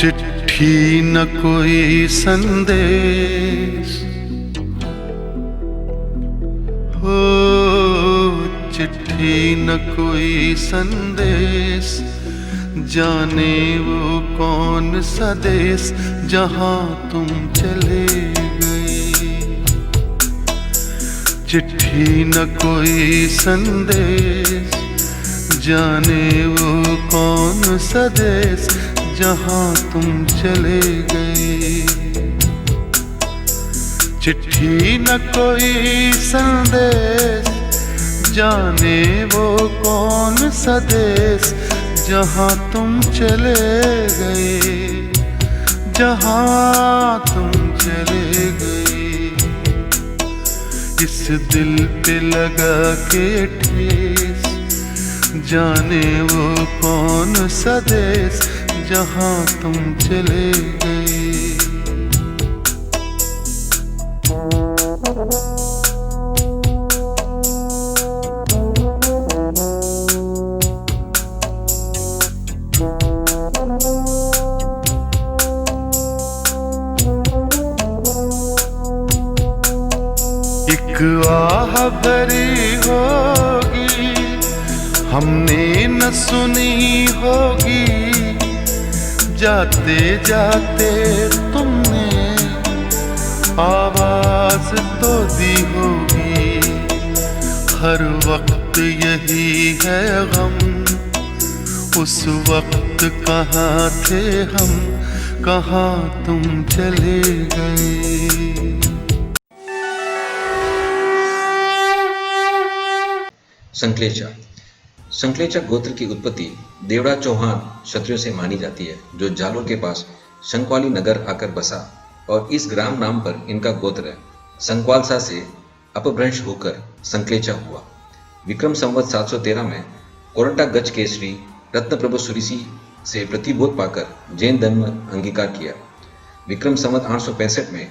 चिट्ठी न कोई संदेश हो, चिट्ठी न कोई संदेश, जाने वो कौन सा देश जहां तुम चले गए। चिट्ठी न कोई संदेश, जाने वो कौन सा देश जहां तुम चले गए। चिट्ठी न कोई संदेश, जाने वो कौन सा देश जहां तुम चले गए, जहां तुम चले गए। इस दिल पे लगा के ठेस, जाने वो कौन सा देश जहां तुम चले गए। एक आह भरी होगी, हमने न सुनी होगी, जाते जाते तुमने आवाज तो दी होगी। हर वक्त यही है गम, उस वक्त कहाँ थे हम, कहाँ तुम चले गए। संकलेचा। संकलेचा गोत्र की उत्पत्ति देवड़ा चौहान क्षत्रियों से मानी जाती है, जो जालोर के पास शंकवाली नगर आकर बसा, और इस ग्राम नाम पर इनका गोत्र संकवालसा से अपभ्रंश होकर संकलेचा हुआ। विक्रम संवत 713 में कोरंटा गज के श्री रत्न प्रभु सुरीसी से प्रतिबोध पाकर जैन धर्म अंगीकार किया। विक्रम संवत 865 में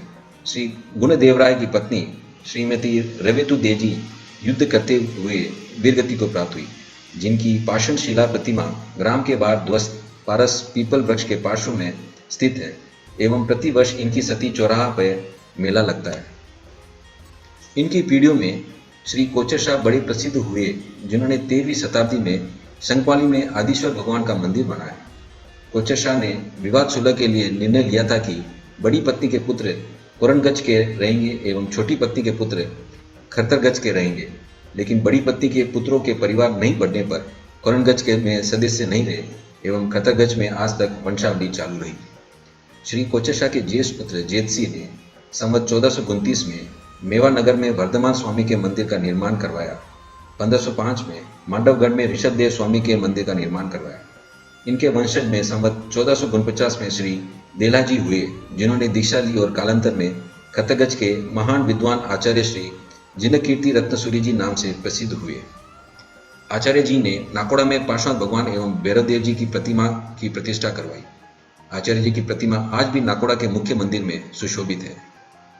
श्री गुणदेवराय की पत्नी श्रीमती रवेतु देजी युद्ध करते हुए वीरगति को प्राप्त हुई, जिनकी पाषाण शिला प्रतिमा ग्राम के बाहर ध्वस्त पारस पीपल वृक्ष के पार्श्व में स्थित है, एवं प्रतिवर्ष इनकी सती चौराहा पर मेला लगता है। इनकी पीढ़ियों में श्री कोचर शाह बड़े प्रसिद्ध हुए, जिन्होंने 13वीं शताब्दी में शंकवाली में आदिश्वर भगवान का मंदिर बनाया। कोचर शाह ने विवाद सुलह के लिए निर्णय लिया था कि बड़ी पत्नी के पुत्र कोरनगज के रहेंगे एवं छोटी पत्नी के पुत्र खरतरगज के रहेंगे, लेकिन बड़ी पत्नी के पुत्रों के परिवार नहीं बढ़ने पर कोरनगज के में सदस्य नहीं रहे एवं खरतरगज में आज तक वंशावली चालू रही। श्री कोचर शाह के ज्येष्ठ पुत्र जेतसी ने संवत 1429 में मेवा नगर में वर्धमान स्वामी के मंदिर का निर्माण करवाया। 1505 में मांडवगढ़ में ऋषभदेव स्वामी के मंदिर का निर्माण करवाया। इनके वंशज में संवत 1449 में श्री देलाजी हुए, जिन्होंने दीक्षा ली और कालांतर में खरतरगज के महान विद्वान आचार्य श्री जिनकीर्ति रत्नसूरी जी नाम से प्रसिद्ध हुए। आचार्य जी ने नाकोड़ा में पार्श्वनाथ भगवान एवं भैरवदेव जी की प्रतिमा की प्रतिष्ठा करवाई। आचार्य जी की प्रतिमा आज भी नाकोड़ा के मुख्य मंदिर में सुशोभित है।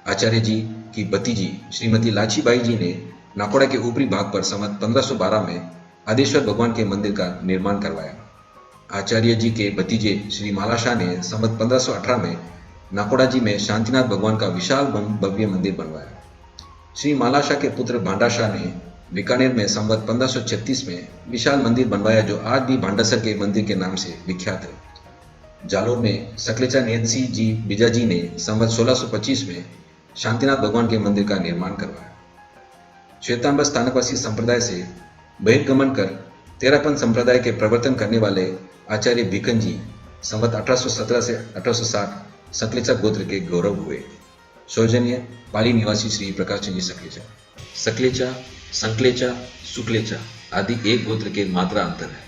आचार्य जी की भतीजी श्रीमती लाछीबाई जी ने नाकोड़ा के ऊपरी भाग पर संवत 1512 में आदेश्वर भगवान के मंदिर का निर्माण करवाया। आचार्य जी के भतीजे श्री मालाशाह ने संवत 1518 में नाकोड़ा जी में शांतिनाथ भगवान का विशाल भव्य मंदिर बनवाया। श्री मालाशाह के पुत्र भांडाशाह ने बीकानेर में संवत 1536 में विशाल मंदिर बनवाया, जो आज भी भांडासर के मंदिर के नाम से विख्यात है। जालोर में सकलेचा नेतसी जी बिजाजी ने संवत 1625 में शांतिनाथ भगवान के मंदिर का निर्माण करवाया। श्वेतांबर स्थानकवासी संप्रदाय से बहिर्गमन कर तेरापंथ संप्रदाय के प्रवर्तन करने वाले आचार्य भिकन जी संवत 1817 से 1860 सकलेचा गोत्र के गौरव हुए। सौजन्य पाली निवासी श्री प्रकाश चंद जी सकलेचा। सकलेचा, संकलेचा, सुकलेचा आदि एक गोत्र के मात्रा अंतर है।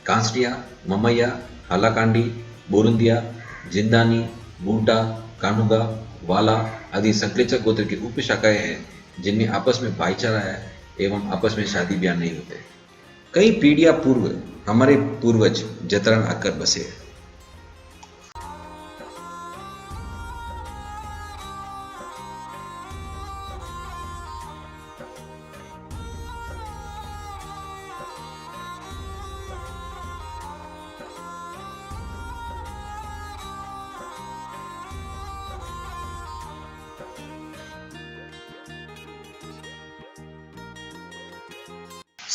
कांसटिया, ममैया, हालाकांडी, बोरुंदिया, जिंदानी, बूंटा, कानुगा, वाला आदि सकलेचा गोत्र की उपशाखाएं हैं, जिनमें आपस में भाईचारा है एवं आपस में शादी ब्याह नहीं होते। कई पीढ़ियां पूर्व हमारे पूर्वज जतरान आकर बसे।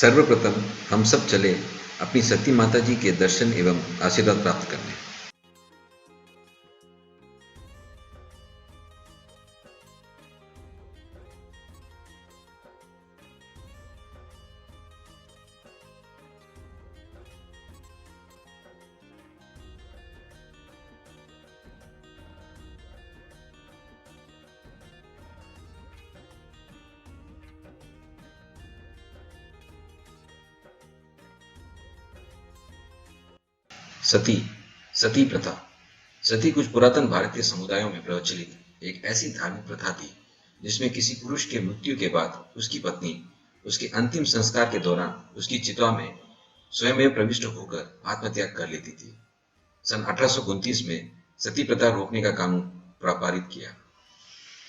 सर्वप्रथम हम सब चले अपनी सती माता जी के दर्शन एवं आशीर्वाद प्राप्त करने। सती सती प्रथा। सती कुछ पुरातन भारतीय समुदायों में प्रचलित एक ऐसी धार्मिक प्रथा थी जिसमें किसी पुरुष के मृत्यु के बाद उसकी पत्नी उसके अंतिम संस्कार के दौरान उसकी चिता में स्वयं प्रविष्ट होकर आत्मत्याग कर लेती थी। सन 1829 में सती प्रथा रोकने का कानून पारित किया।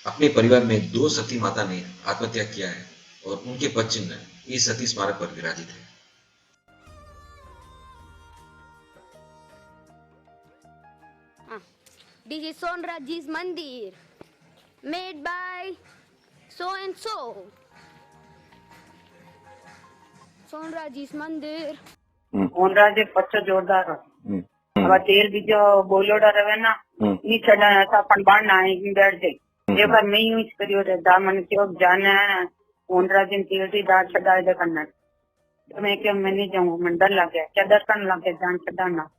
अपने परिवार में 2 सती माता ने आत्मत्याग किया है और उनके पद चिन्ह इस सती स्मारक पर विराजित है। This is Sonraji's Mandir, made by so and so. Sonraji's Mandir. Sonraj पच्चो जोरदार अब तेल भी जो बोलोड़ा रहे ना नी चढ़ा ऐसा अपन बाढ़ आए की बैठ जाए एक बार मैं यूं करियो रे दामन के अब जाना है सोनराज ने तेल की दाल चढ़ा दे करना तो मैं क्या मैं नहीं जाऊँ मन डर लग गया क्या दर्शन लग गया जान चढ़ाना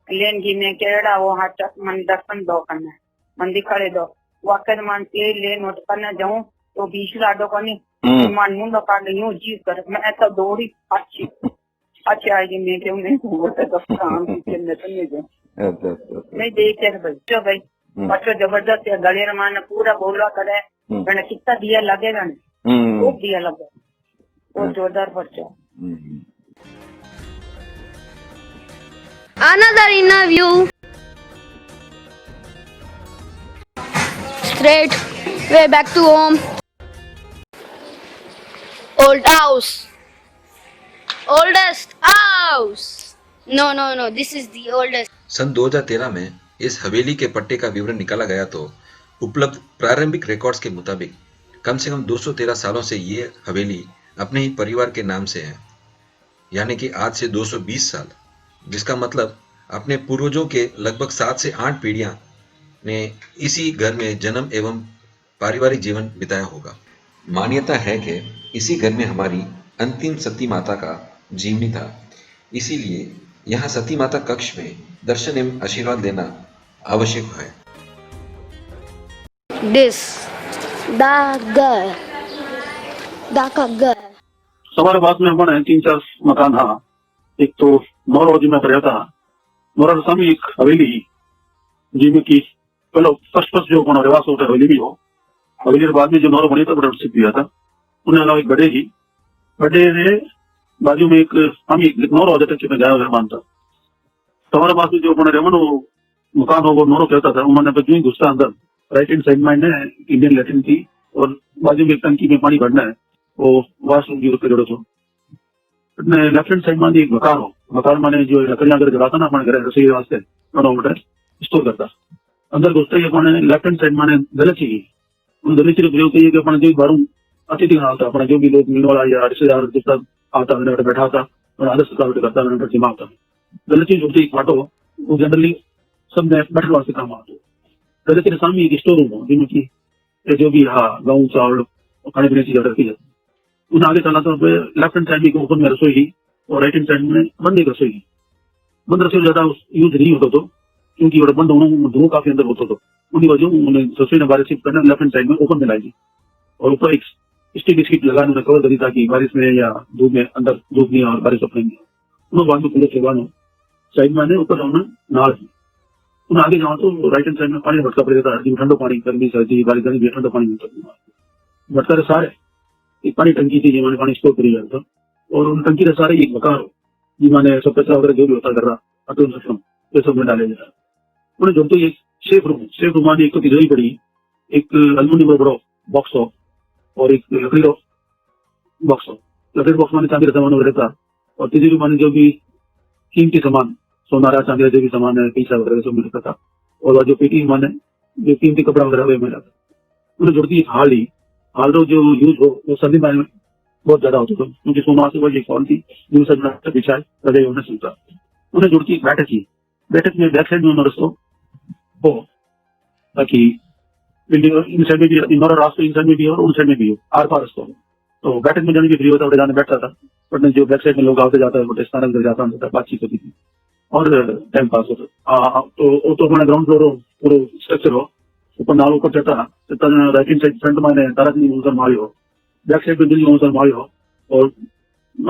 लेन की मैं केड़ा वो हाथ मन दर्शन दो करना मन दिखाड़े दो वाकई मन तेल लेन उठ करना जाऊँ तो बीच लाडो को नहीं मन मुंडो काट यूं जीव कर मैं ऐसा दौड़ी अच्छी अच्छा आएगी मैं क्यों नहीं होता तो काम के नहीं जाए नहीं देखे भाई जो भाई बच्चों जबरदस्त है गले रमान पूरा बोला करे मैंने कितना दिया लगेगा ना खूब दिया लगे वो जोरदार बच्चा। Another interview. Straight way back to home. Old house. Oldest house. No. This is the oldest. सन 2013 में इस हवेली के पट्टे का विवरण निकाला गया तो उपलब्ध प्रारंभिक रिकॉर्ड्स के मुताबिक कम से कम 213 सालों से ये हवेली अपने ही परिवार के नाम से है, यानी कि आज से 220 साल, जिसका मतलब अपने पूर्वजों के लगभग 7 से 8 पीढ़ियां ने इसी घर में जन्म एवं पारिवारिक जीवन बिताया होगा। मान्यता है कि इसी घर में हमारी अंतिम सती माता का जीवनी था, इसीलिए यहाँ सती माता कक्ष में दर्शन एवं आशीर्वाद लेना आवश्यक है। This the girl. हमारे पास में बने 3-4 मकान था। एक तो नौरोजी में पड़ा था, नौरा सामने एक हवेली जिसमें की पहले फर्स्ट जो बना रिवाज होता हवेली भी हो, हवेली के बाद में जो नौरा बनी था बड़ा सिद्ध दिया था। उन्हें अलावा एक बड़े से बाजू में एक हम एक नौरा हो जाता है गया मानता। तो हमारे पास में जो बना रहे वो मकान हो वो नौरो कहता था। उन्होंने जो ही घुसता अंदर राइट हैंड साइड में इंडियन लेटरिन थी और बाजू में एक टंकी में पानी भरना है, वो वाशरूम की उसके जोड़ो लेफ्ट हैंड साइड में एक मकान माने जो लकड़ियां अगर जलाता ना अपने घर रसोई वास्ते स्टोर करता। अंदर घुसते ही अपने लेफ्ट हैंड साइड माने गलती उन गलती के प्रयोग किए कि अपने जो बारू अतिथि आता अपना जो भी लोग मिलने वाला या रिश्तेदार जिसका आता मैंने बैठा था और आदर सत्कार करता मैंने प्रतिमा आता गलती जुड़ती बाटो वो जनरली सब बैठने वास्ते काम आता। गलती के सामने एक स्टोर रूम हो जिनमें की जो भी हाँ गेहूं चावल खाने पीने की ऑर्डर की जाती। उन आगे चला तो लेफ्ट हैंड साइड में ओपन में रसोई की और राइट हैंड साइड में बंद एक रसोई की। बंद रसोई ज्यादा यूज नहीं होता तो क्योंकि बंद होना धुआं काफी अंदर होता तो उन्हीं वजह उन्होंने रसोई ने बारिश शिफ्ट करना लेफ्ट हैंड साइड में ओपन में लाई और ऊपर एक स्टील बिस्किट लगाने उन्हें कवर करी ताकि बारिश में या धूप में अंदर धूप नहीं और बारिश अपनेंगे उन्होंने बाद में खुले सेवानो साइड में ऊपर जाना नाल उन्हें आगे जाओ तो राइट हैंड साइड में पानी भटका पड़ेगा था ठंडो पानी गर्मी सर्दी बारिश गर्मी ठंडो पानी भटका रहे सारे एक पानी टंकी थी जिन्होंने पानी स्टोर करी जाता और उन टंकी के सारे एक मकान हो जिन्होंने सब कचरा वगैरह जो भी होता कर रहा अतुल सिस्टम ये सब में डाले जाता उन्हें जो तो ये सेफ रूम मानी एक तो तिजोरी पड़ी एक अल्यूमिनियम बड़ो बॉक्स हो और एक लकड़ी बॉक्स हो। लकड़ी बॉक्स माने चांदी का सामान वगैरह था और तिजोरी माने जो भी कीमती सामान सोनारा चांदी जो भी सामान है पैसा वगैरह सब मिलता था और जो पेटी माने जो कीमती कपड़ा वगैरह वो मिला था। उन्हें जोड़ती एक हाल जो यूज हो वो सर्दी में बहुत ज्यादा होते थे, क्योंकि सोमवार से वही एक कॉल थी बिछाए रजाई होने सुनता उन्हें जुड़ती बैठक की। बैठक में बैक साइड में रस्तो हो ताकि इन साइड में भी इनर रास्ता इन साइड में भी हो और उन साइड में भी हो, आर पार रस्तो हो। तो बैठक में जाने की फ्री होता है, जाने बैठता था, बट जो बैक साइड में लोग आते जाता है स्थान जाता था, बातचीत होती थी और टाइम पास होता। तो हमारे ग्राउंड फ्लोर पूरा स्ट्रक्चर हो, ऊपर नाल ऊपर चढ़ता राइट हैंड साइड फ्रंट में ताराजी मौसम मारी हो, बैक साइड में दिल्ली मौसम मारी हो और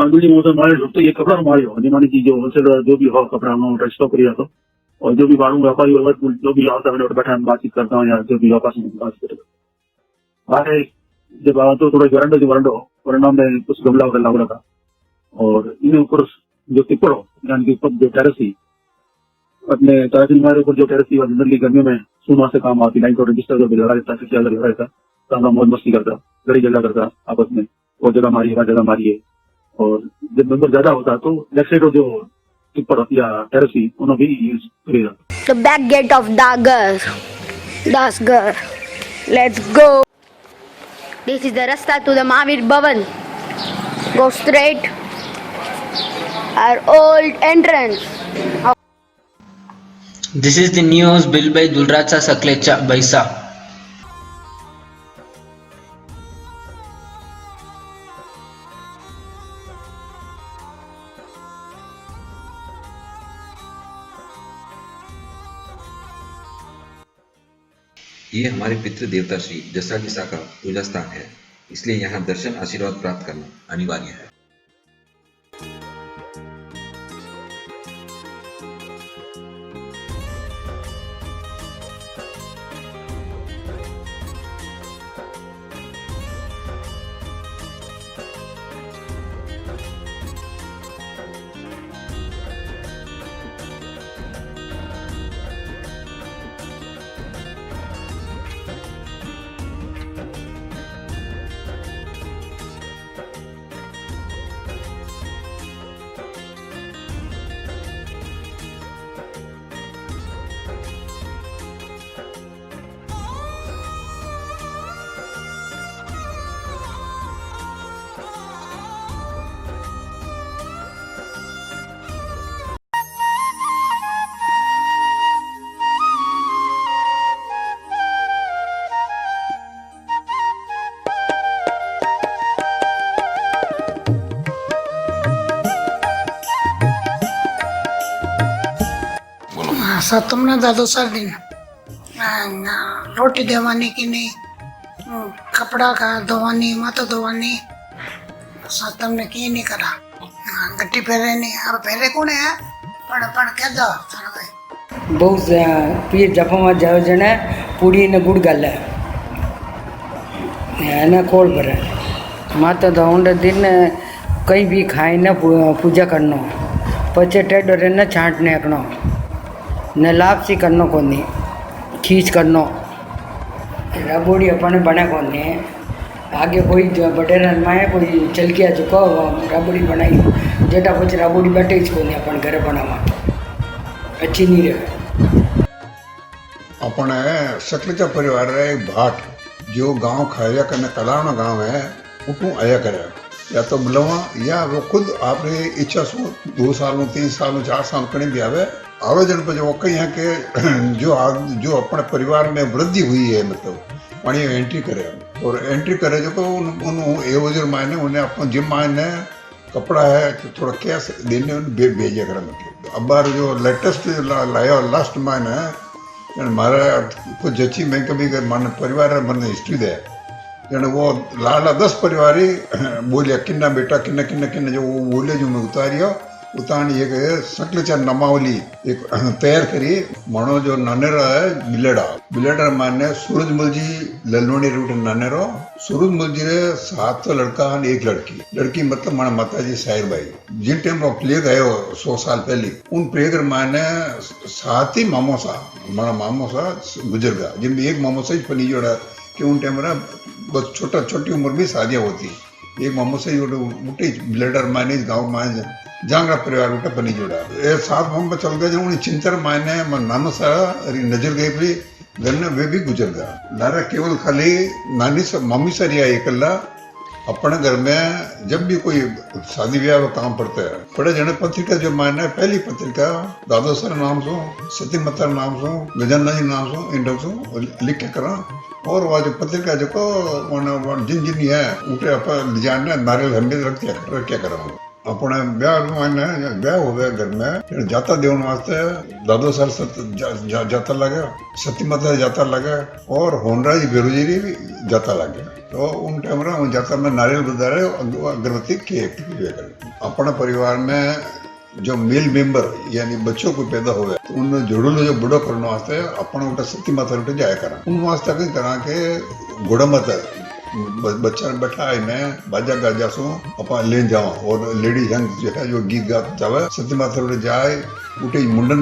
दिल्ली मौसम मारी तो ये कपड़ा मारी हो, मानी की जो होलसेलर जो भी हो कपड़ा स्टॉक करिए तो, और जो भी बाड़ू व्यापारी जो भी आता है बैठा बातचीत करता हूँ या जो भी आपस में बात करता अरे जब तो थोड़ा वरंडा में कुछ गमला वगैरह लग रहा था और इन्हें ऊपर जो टिप्पड़ हो यानी कि ऊपर जो टेरेस थी अपने ताराजी हमारे ऊपर जो टेरेस थी जनरली गर्मियों में सुना से काम आती, लाइन को रजिस्टर जो लगा देता है, लगा देता तो मौज मस्ती करता, गड़ी जगह करता आपस में, और जगह मारिए वह जगह मारिए। और जब नंबर ज्यादा होता तो लेफ्ट साइड जो टिप्पड़ या टेरेस थी उन्होंने भी यूज करेगा। The back gate of Dasgar. Let's go. This is the rasta to the Mahavir Bhavan. Go straight. Our old entrance. This is the new house built by Dulratsa Saklecha Baisa. ये हमारे पितृ देवता श्री जसागिसा का पूजा स्थान है, इसलिए यहाँ दर्शन आशीर्वाद प्राप्त करना अनिवार्य है। સાતમના દાદોસર दिन रोटी देवानी की नहीं कपड़ा का धोवानी माथा धोवानी सातम ने की नहीं करा गट्टी पहरे नहीं अब पहरे कौन है पण क्या दो बहुत पीर जफा जाओ जने पूड़ी ने गुड़ गल है ना कोल पर माता धोंड दिन कहीं भी खाए न पूजा करनो पचे टेडो रे न छांटने अकनो न लापसी करनो कोनी खींच करनो रबोड़ी अपने बने कोनी आगे कोई जो बटेरा माए कोई चल गया जो को रबोड़ी बनाई जेटा कुछ रबोड़ी बैठे कोनी अपन घर बनावा अच्छी नहीं रहे। अपने सकलेचा परिवार रे एक भाट जो गांव खाया करने कलाना गांव है उठू आया करे या तो बुलावा या वो खुद आपने इच्छा सो 2 सालों 3 सालों 4 साल कहीं भी आवे आवेदन पर जो कहीं है कि जो अपने परिवार में वृद्धि हुई है मतलब वही एंट्री करे और एंट्री करे जो को उन एवजर मायने उन्हें अपना जिम मायने कपड़ा है थोड़ा कैश देने भेजे करे मतलब अब बार जो लेटेस्ट लाया लास्ट मायने मारा कुछ जची मैं कभी माने परिवार मन हिस्ट्री दे जन वो लाला 10 परिवार बोलिया किन्ना बेटा किन्ना किन्ना किन्ना जो वो बोले जो मैं उतारियो उतानी एक सकलेचा नमावली एक तैयार करी मनो जो नानेरा है बिलेडा माने सूरजमल जी ललवणी रूट नानेरो सूरजमल जी रे 7 लड़का और 1 लड़की मतलब माने माताजी साहिर भाई जिन टाइम वो प्लेग आयो 100 साल पहले उन प्लेग माने 7 ही मामोसा माना मामोसा गुजर गया जिनमें एक मामोसा ही पनी जोड़ा कि उन टाइम ना बस छोटी उम्र में शादियाँ होती एक मामोसा ही उठे बिलेडर माने गाँव माने जांगड़ा परिवार उठा बनी जोड़ा ये 7 में चल गए जो चिंतर मायने नानो सा नजर गई भी घर वे भी गुजर गया नारा केवल खाली नानी सा मम्मी सा रिया एकला अपने घर में जब भी कोई शादी ब्याह का काम पड़ता है बड़े जने पत्रिका जो मायने पहली पत्रिका दादो सर नाम सो सती मतर नाम सो गजन्ना जी नाम सो इन सो लिख के करा और वह जो पत्रिका जो जिन जिन है उठे अपन डिजाइन नारियल हमें रख करा अपने ब्याह मायने ब्याह हो गया घर में जाता देवन वास्ते दादो सर जाता लगे सती मतर जाता लगे और होनराज बेरोजरी भी जाता लगे तो उन टाइम उन जाता में नारियल बधारे अगरबत्ती केक अपने परिवार में जो मेल मेंबर यानी बच्चों को पैदा हुए तो उन जोड़ो जो बुढ़ो करने वास्ते अपने उठा सती माता उठे जाया करा उन वास्ते कहीं करा के घोड़ा माता बच्चा बैठा है मैं बाजा गाजा सो अपन ले जाओ और लेडीज हंग जो है जो गीत गा जावे सती माता उठे जाए उठे मुंडन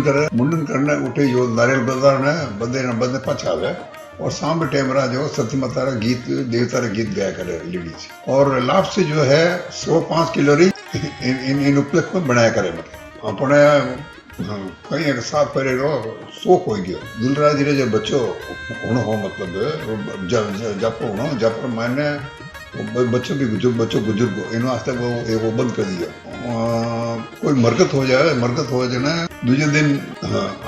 करने उठे जो नारियल बधारने बंदे पछावे और शाम टाइम रहा जो सती माता गीत देवता गीत गाया करे लेडीज और लाभ से जो है 105 कैलोरी इन उपलक्ष्य में बनाया करे मतलब अपने कहीं एक साथ पहले रो शोक हो गया दुलराज रे जो बच्चो होना हो मतलब जब मैंने बच्चों बुजुर्ग इन वास्ते वो बंद कर दिया कोई मरकत हो जाए दूसरे दिन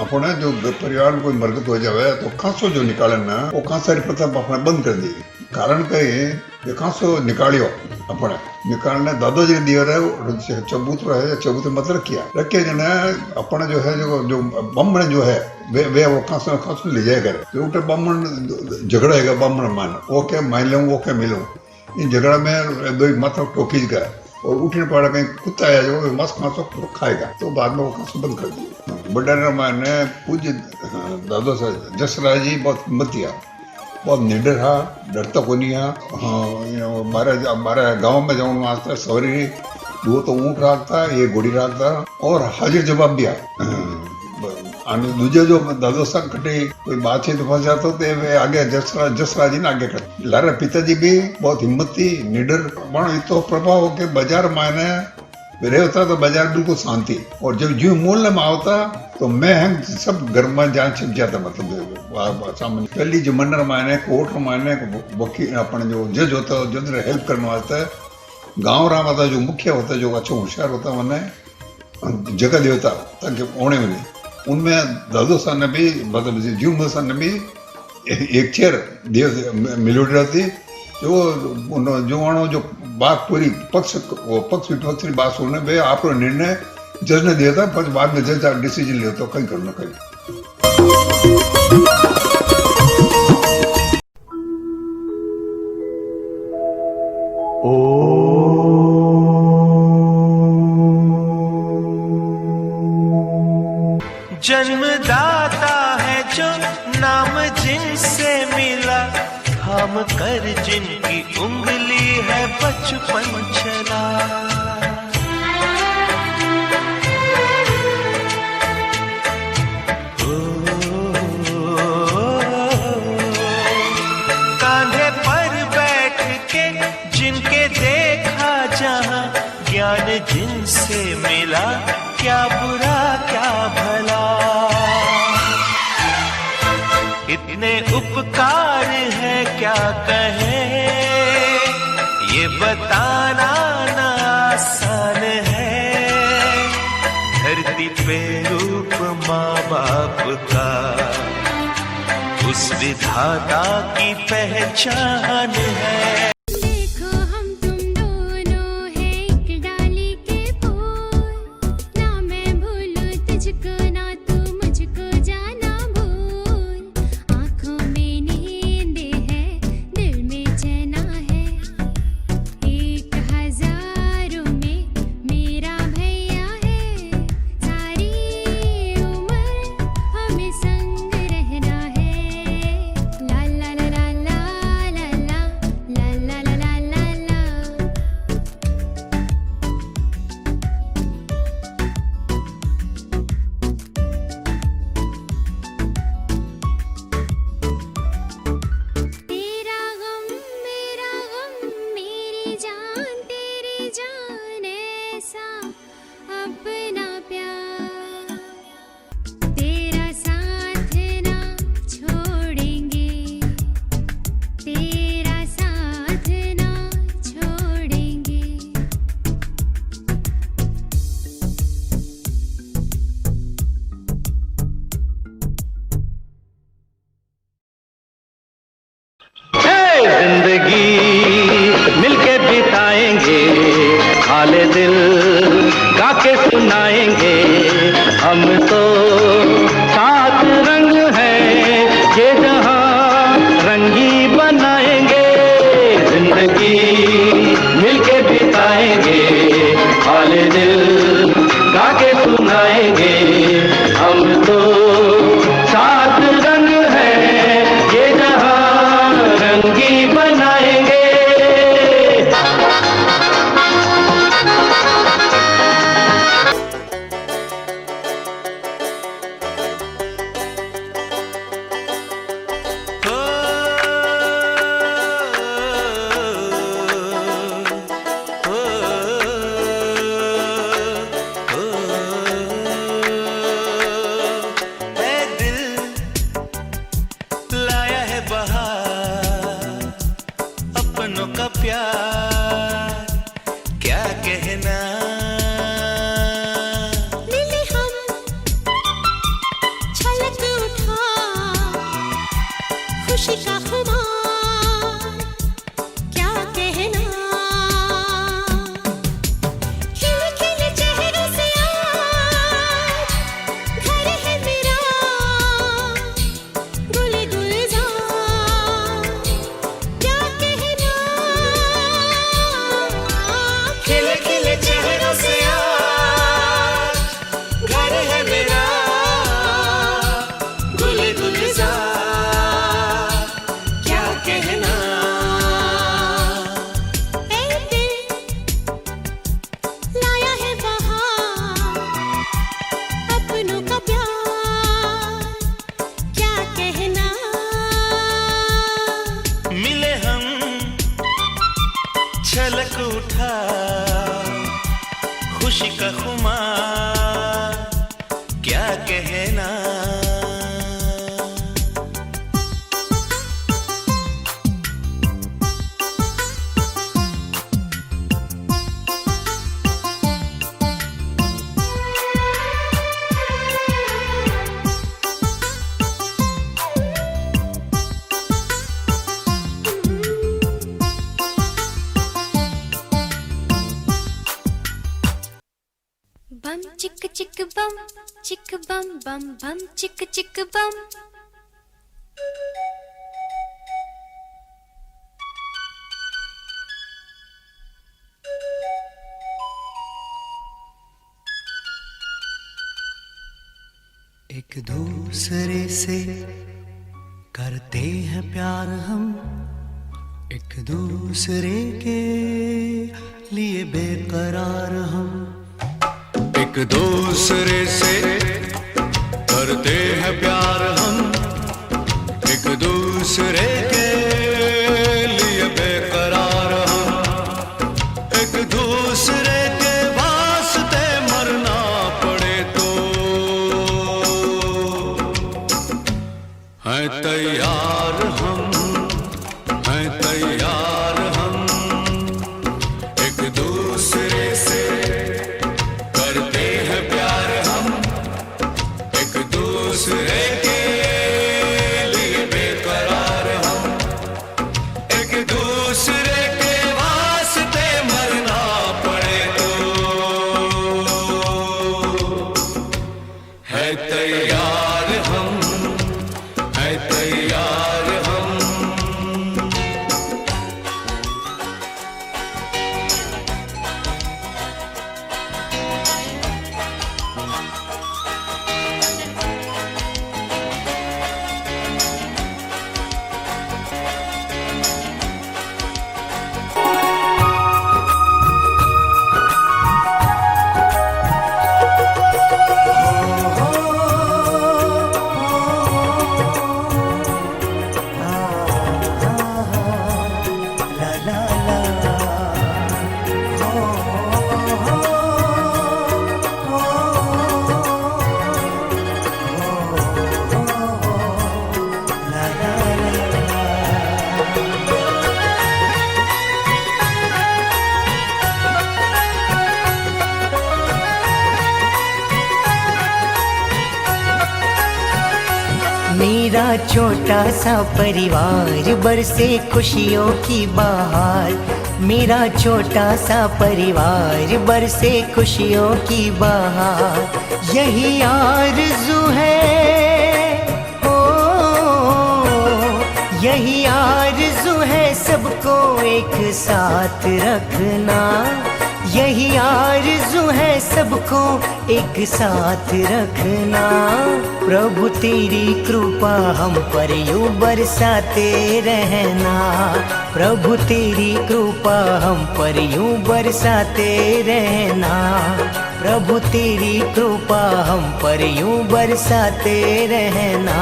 अपने जो परिवार में कोई मरकत हो जाए तो खांसो जो निकाले ना वो खांसा प्रथा अपने बंद कर दी कारण कहीं ये खांसो निकालियो अपने निकालने दादाजी ने दिया रहे चबूतरा है चबूतरे मत रखे जने अपने जो है जो ब्राह्मण जो है वे वो खांसो ले जाएगा तो उठे ब्राह्मण झगड़ा है ब्राह्मण मान ओके मान लूँ ओके मिलूँ इन झगड़ा में दो माथा टोकीज गया और उठने पड़ा कहीं कुत्ता आया जो मस्त खांसो खाएगा तो बाद में वो खांसो बंद कर दिया बड़ा ने पूज्य दादो सर जसराज जी बहुत हिम्मतिया बहुत निडर था डरता को नहीं था हमारे गांव में जाऊँ वास्ते सवरी वो तो ऊँट राखता ये घोड़ी राखता और हाजिर जवाब दिया दूजे जो दादो साहब कटे कोई बातचीत फंस जाता तो वे आगे जसराज जी ने आगे कर लारे पिताजी भी बहुत हिम्मती निडर पण तो प्रभाव हो के बाजार मायने रहता तो बाजार बिल्कुल शांति और जब जो मोहल्ले में आवता तो मैं सब घर में जान छिप जाता मतलब सामने पहली जो मंडर मायने कोर्ट मायने वकील अपने जो जज होता है जज हेल्प करने वास्ते गाँव राम आता जो मुखिया होता है जो अच्छा होशियार होता मैंने जगह देवता ताकि ओने में उनमें दादो साहब ने भी मतलब जीव साहब ने भी एक चेयर मिलोड़ी रहती जो बात पूरी पक्ष विपक्ष की बात सुनने वे आप निर्णय जज ने दिया था पर बाद में जज डिसीजन लिया तो कहीं करना कहीं जन्मदाता है जो नाम जिनसे मिला थाम कर जिनकी उंगली है बचपन चला कांधे पर बैठ के जिनके देखा जहां ज्ञान जिनसे मिला क्या बुरा क्या भला इतने उपकार है क्या कहे ये बताना ना आसान है धरती पे रूप माँ बाप का उस विधाता की पहचान है अपनों का प्यार क्या कहना। मिले हम छलक उठा खुशी का खुमार क्या कहना। खिले खिले चेहरों से आज घर है मेरा गुले गुलजार क्या कहना। खिले खिले चेहरों से आज घर है मेरा गुले गुलजार क्या कहना। ए दिल लाया है बहार अपनों का प्यार क्या कहना। मिले हम छलक उठा खुशी का खुमार क्या कहना। बम चिक चिक बम चिक बम बम बम चिक चिक बम। एक दूसरे से करते हैं प्यार हम, एक दूसरे के लिए बेकरार हम। एक दूसरे से करते हैं प्यार हम, एक दूसरे के लिए बेकरार हम। एक दूसरे के वास्ते मरना पड़े तो हैं तैयार हम, हैं तैयार हम। एक दूसरे से करते हैं प्यार हम, एक दूसरे के लिए बेकरार हम। एक दूसरे के वास्ते मरना पड़े तो है तैयार हम, है तैयार हम। मेरा छोटा सा परिवार बरसे खुशियों की बहार। मेरा छोटा सा परिवार बरसे खुशियों की बहार। यही आरज़ू है ओ, यही आरज़ू है सबको एक साथ रखना। यही आरज़ू है सबको एक साथ रखना। प्रभु तेरी कृपा हम पर यूं बरसाते रहना। प्रभु तेरी कृपा हम पर यूं बरसाते रहना। प्रभु तेरी कृपा हम पर यूं बरसाते रहना।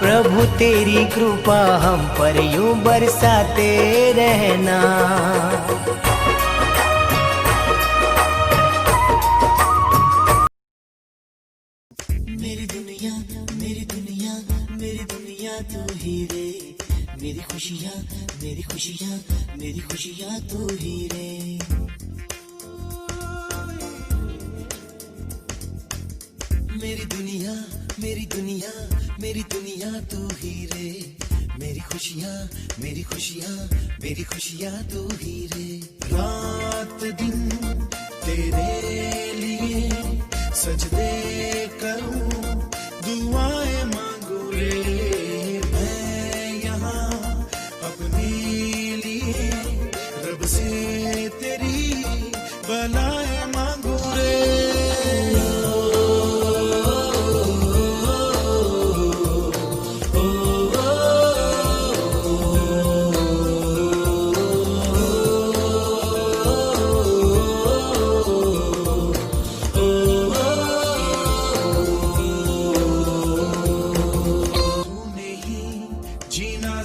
प्रभु तेरी कृपा हम पर यूं बरसाते रहना। मेरी दुनिया मेरी दुनिया मेरी दुनिया तू ही रे। मेरी खुशियाँ मेरी खुशियाँ तू ही रे। मेरी दुनिया मेरी दुनिया मेरी दुनिया तू ही रे। मेरी खुशियाँ मेरी खुशियाँ मेरी खुशियाँ तू ही रे। रात दिन तेरे लिए सजदे करूं दुआएं मांगू रे। मैं यहाँ अपने लिए रब से तेरी बलाएं मांगू रे।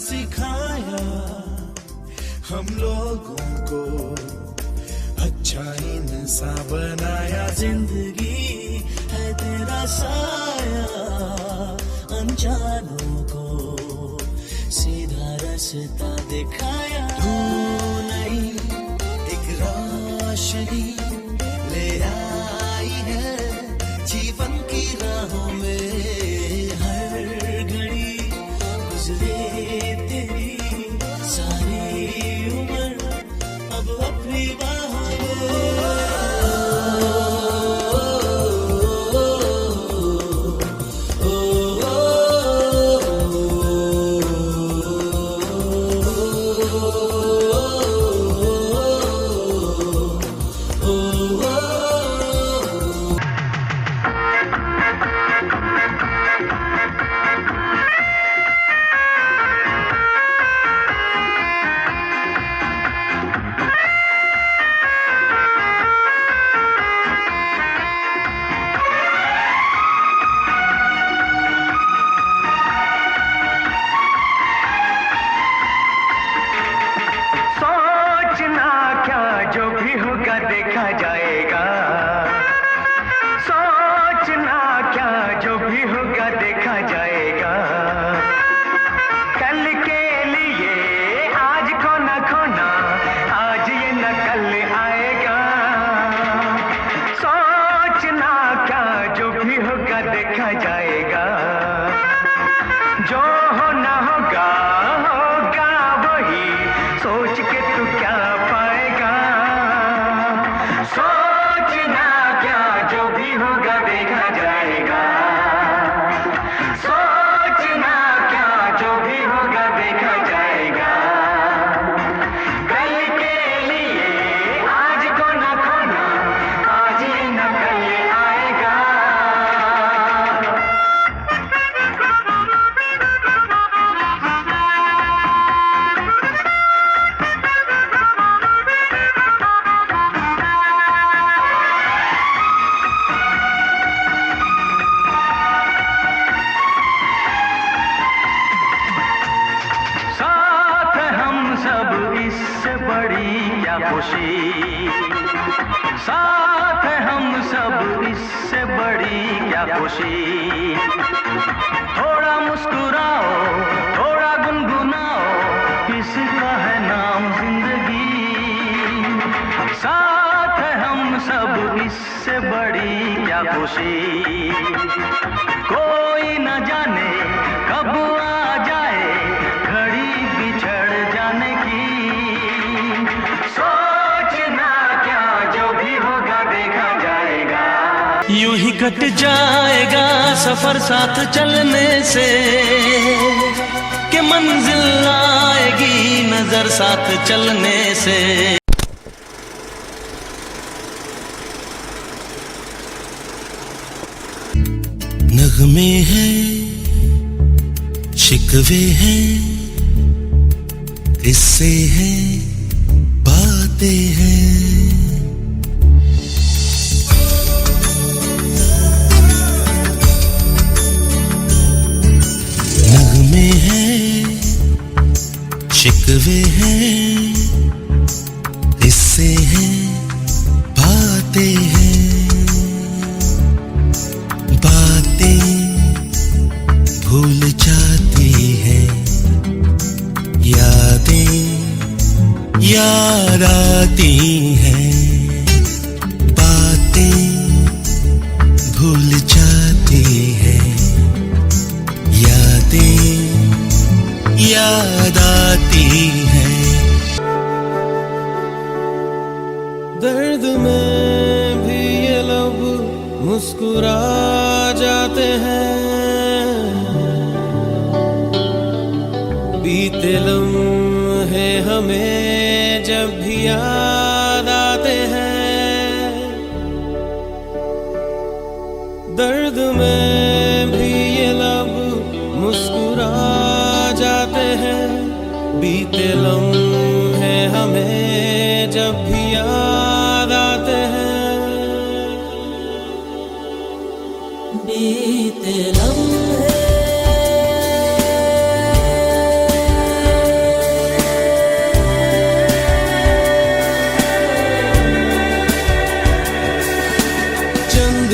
सिखाया हम लोगों को अच्छा इंसान बनाया। जिंदगी है तेरा साया अनजानों को सीधा रास्ता दिखाया। तू नहीं एक रोशनी ले आई है जीवन की राहों में। हर घड़ी गुजरे अपनी बाहों देखा जाएगा। सोचना क्या जो भी होगा देखा जाएगा। कल के लिए आज को न खोना आज ये न कल आएगा। सोचना क्या जो भी होगा देखा जाएगा। जो होना होगा होगा वही सोच के तू क्या पाएगा। सोचना क्या जो भी होगा देखा जाएगा। सोचना क्या जो भी होगा देखा जाएगा। कल के लिए आज को न खोना आज ये न कल आएगा। खुशी साथ हम सब इससे बड़ी क्या खुशी। थोड़ा मुस्कुराओ थोड़ा गुनगुनाओ इसका है नाम जिंदगी। साथ हम सब इससे बड़ी क्या खुशी। कोई न जाने कब आ जाए घड़ी बिछड़ जाने की। सोचना क्या जो भी होगा देखा जाएगा। यूं ही कट जाएगा सफर साथ चलने से कि मंजिल आएगी नजर साथ चलने से। नगमे हैं शिकवे हैं किस्से हैं बातें हैं। नगमे हैं शिकवे हैं किस्से हैं बातें हैं। बातें भूल जाती हैं यादें याद आती हैं बातें, भूल जाती हैं यादें, याद आती हैं। दर्द में भी ये लब मुस्कुरा जाते हैं, बीते लम्हे हमें जब भी याद आते हैं। दर्द में भी ये लब मुस्कुरा जाते हैं, बीते लम्हे हमें जब भी याद आते हैं। बीते लम्हे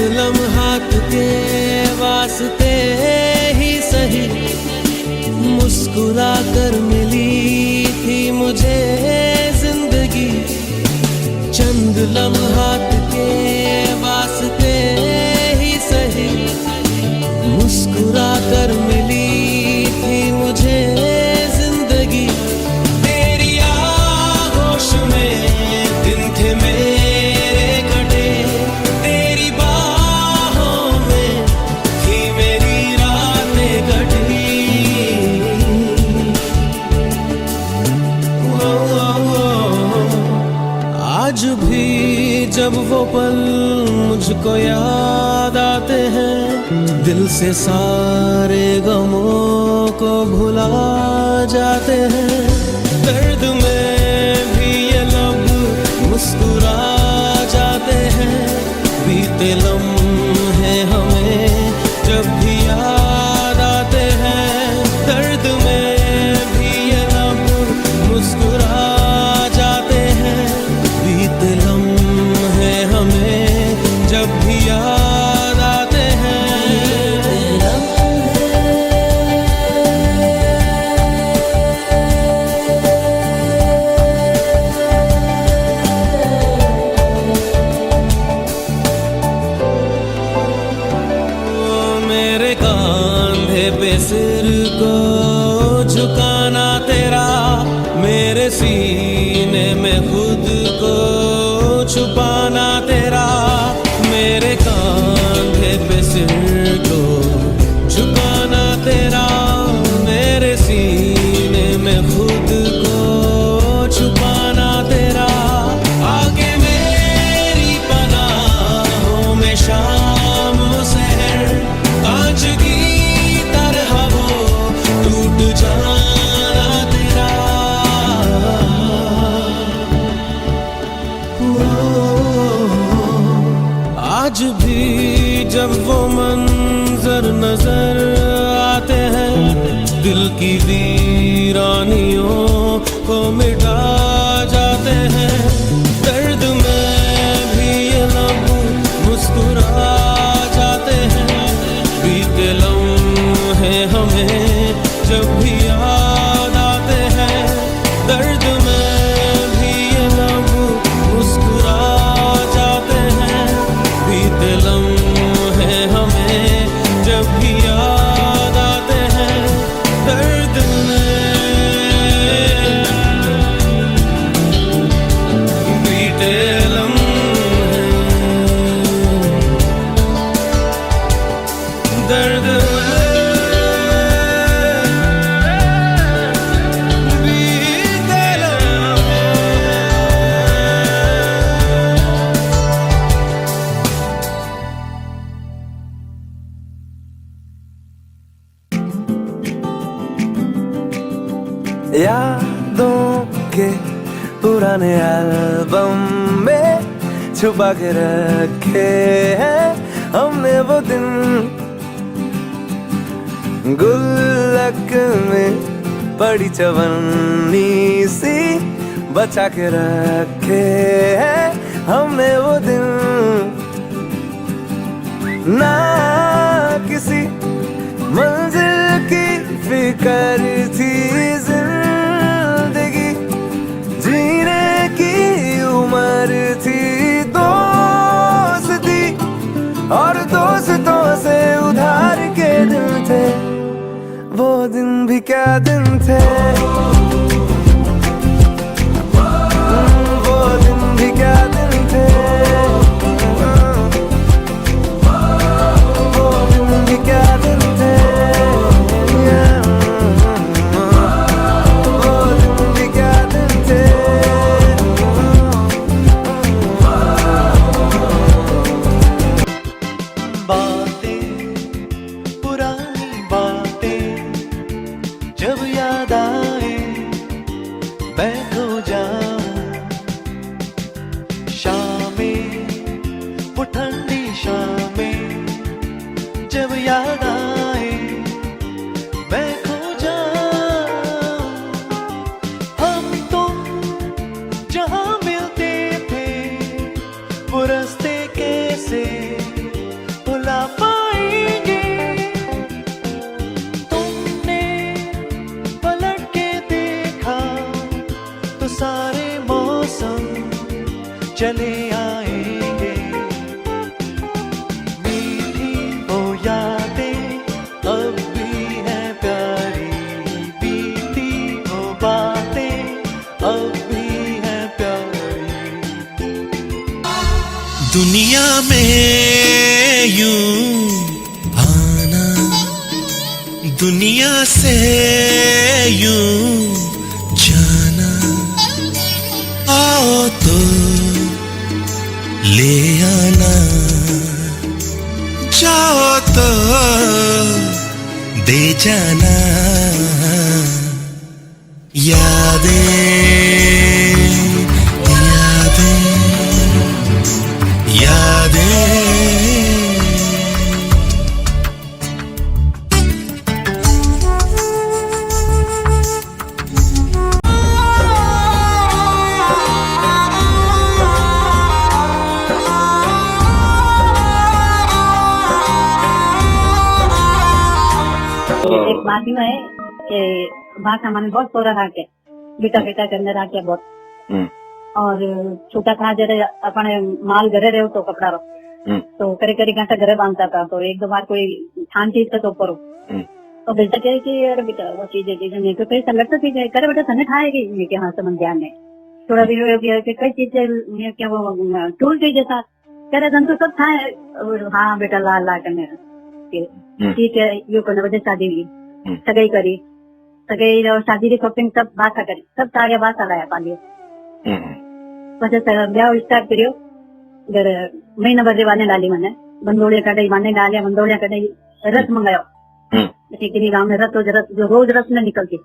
लम्हात के वास्ते ही सही मुस्कुरा कर मिली थी मुझे जिंदगी। चंद लम्हात के वास्ते ही सही मुस्कुरा कर मिली थी मुझे जिंदगी। तेरी आगोश में दिन थे मेरे कटे, आज भी जब वो पल मुझको याद आते हैं, दिल से सारे गमों को भुला जाते हैं। दर्द में भी ये लब मुस्कुरा जाते हैं, बीते लम्हे हमें जब भी याद आते हैं। दर्द में भी ये लब मुस्कुरा जाते हैं, बीते लम्हे हमें जब भी याद आते हैं। मेरे कांधे पे सिर को झुकाना तेरा, मेरे सीने में खुद को छुपाना तेरा। मेरे कांधे पे सिर को झुकाना तेरा, मेरे सीने में खुद को छुपाना तेरा। आगे मेरी पनाहों में शाम सहर, कांच की तरह वो टूट जाना तेरा। आज भी जब वो मंजर नजर आते हैं, दिल की वीरानियों को मिटा जाते हैं। दर्द में भी ये लब मुस्कुरा जाते हैं, बीते लम्हे हमें जब भी याद आते हैं। दर्द में भी ये लब मुस्कुरा जाते हैं, बीते लम्हे हमें जब भी याद आते हैं। दर्द में बीते लम्हे, दर्द यादों के पुराने एल्बम में छुपा के रखे हैं हमने वो दिन, गुल्लक में पड़ी चवन्नी सी बचा के रखे हैं हमने वो दिन। ना किसी मंजिल की फिक्र थी जिंदगी जीने क्या दिन थे, वो दिन भी क्या दिन थे, वो दिन भी क्या दिन थे, वो दिन भी क्या दिन थे। बातें, पुरानी बातें जब याद आए मैं खो जाऊं। शामें, वो ठंडी शामें जब याद आए मैं खो जाऊं। हम तुम जहां मिलते थे वो रास्ते कैसे भुला पाएंगे। तुमने पलट के देखा तो सारे मौसम चले आएंगे। मीठी वो यादें अब भी हैं प्यारी, बीती वो बातें अब भी हैं प्यारी। दुनिया में यूं आना, दुनिया से यूं जाना, आओ तो ले आना, जाओ तो दे जाना। यादें यादें यादें। एक बात यूँ है कि भाषा मैंने बहुत तोड़ा रहा के बेटा बेटा के अंदर आके बहुत, और छोटा था जरा अपने माल घरे रहो तो कपड़ा रो तो करे करे घंटा घरे बांधता था। तो एक दो बार कोई ठान चीज तो करो तो बेटा कहे कि अरे बेटा वो चीज नहीं तो कई संगत तो चीज करे बेटा सने खाएगी मैं कि हाँ समझ ध्यान है थोड़ा भी कई चीजें क्या वो टूल के जैसा करे धन तो सब था। हाँ बेटा ला ला करने ठीक है यू करने वजह शादी हुई सगाई करी सगाई शादी की शॉपिंग सब भाषा करी सब सारे भाषा लाया पालियो પછી ब्याह स्टार्ट કર્યો घर महीना भर वाने डाली मैंने बंदोड़िया कटाई वाने डालिया बंदोड़िया कटाई रथ मंगायो किसी गाँव में रथ जो रोज रथ में निकलती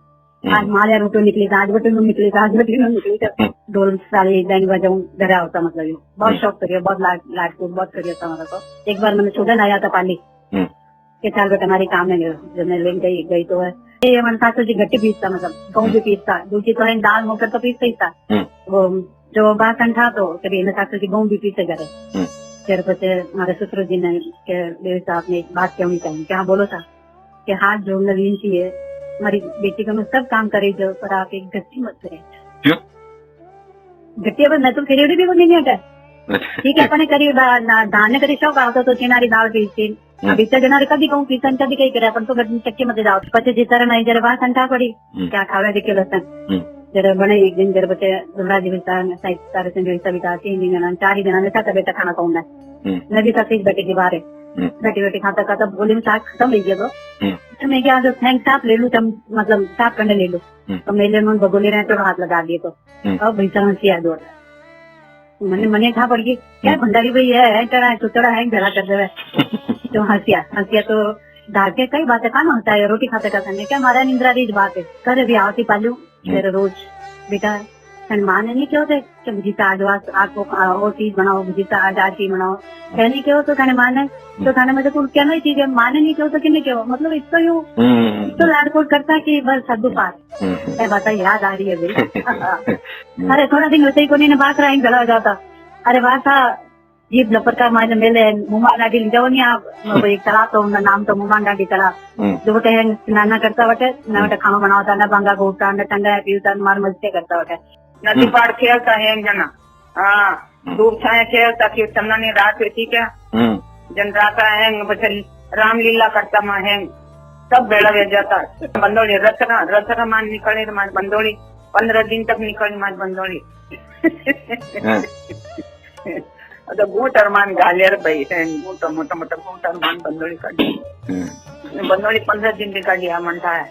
आज मालिया रोटो निकली था आज बटन निकली था आज बटन निकली था ढोल साली बैंड बजाऊं घर होता मतलब ये बहुत शौक करियो बहुत लाडकूट बहुत करियो था हमारा। तो एक बार मैंने छोटा लाया था पाली के चाल बेटा हमारी काम में जब मैं ले गई तो है ये हमारे साथ जी घट्टी पीसता मतलब गाँव भी पीसता दूसरी तो है दाल मोकर तो पीसता ही था वो जो बासन था तो कभी इन सासू की गाँव भी पीसे करे। फिर પછી हमारे ससुर जी ने के देवी साहब ने एक बात कहनी चाहिए क्या बोलो था कि हाथ जोड़ना विनती है हमारी बेटी को मैं सब काम करे जो पर आप एक गट्टी मत करे। गट्टी अब मैं तो खड़ी भी वो नहीं हटा ठीक है अपने करी दाने करी शौक आता तो चिनारी दाल पीसती अभी तक जनारे कभी कहूँ पीसन कभी कहीं करे अपन तो चक्की मत जाओ પછી जिस तरह नहीं जरा बात अंठा पड़ी क्या खावे देखियो लसन जरा बने एक दिन जरा बच्चे दुल्हा जी बिता सारे से बिता बिता 3 दिन 4 दिन में खाता बेटा खाना खाऊंगा नदी तक बैठे की बाहर बैठी बैठी खाता खाता बोली में साग खत्म हो गया तो मैं क्या जो थैंक साफ ले लूं मतलब साफ करने ले लूं तो मेले में भगोले रहे तो हाथ लगा दिए तो अब भैसा हंसिया दौड़ मैंने मने था पड़ गई क्या भंडारी भाई है चढ़ा है चुचड़ा है जरा कर दे तो हंसिया हंसिया तो दाल के कई बातें खाना होता है रोटी खाते खाते क्या हमारा निंद्रा रीज बात है करे भी आवती पालू मेरे रोज बेटा माँ ने नहीं क्यों थे कि भुजीता आज आपको और चीज बनाओ भुजीता आज चीज बनाओ कहने क्यों तो खाने माँ ने तो खाने में तो क्या नहीं चीज है माँ ने नहीं क्यों तो किन्ने क्यों मतलब इसको यूँ तो लाडकोट करता कि बस सद्दू पास क्या बात याद आ रही है भाई। अरे थोड़ा दिन वैसे ही को नहीं बात रहा गला हो जाता अरे बात था जीप लपर का माने मेले मुमान डाडी जाओ नहीं आप एक तालाब तो उनका नाम तो मुमान डाडी तालाब जो बटे नाना करता बटे ना बटे खाना बनाता ना बांगा घोटता ना टंगा पीता मार मस्ती करता बटे नदी पार खेलता है जना हाँ धूप छाया खेलता कि चंदनी रात हुई क्या जन राता है बचे रामलीला करता माँ है सब भेड़ा वे जाता बंदोड़ी रसरा मान निकले तो मार बंदोड़ी 15 दिन तक निकली मार बंदोड़ी तो गूटर मान गालियर भाई मोटा मोटा मोटा गूटर मान बंदोड़ी काटी बंदोड़ी 15 दिन की काटी मनता है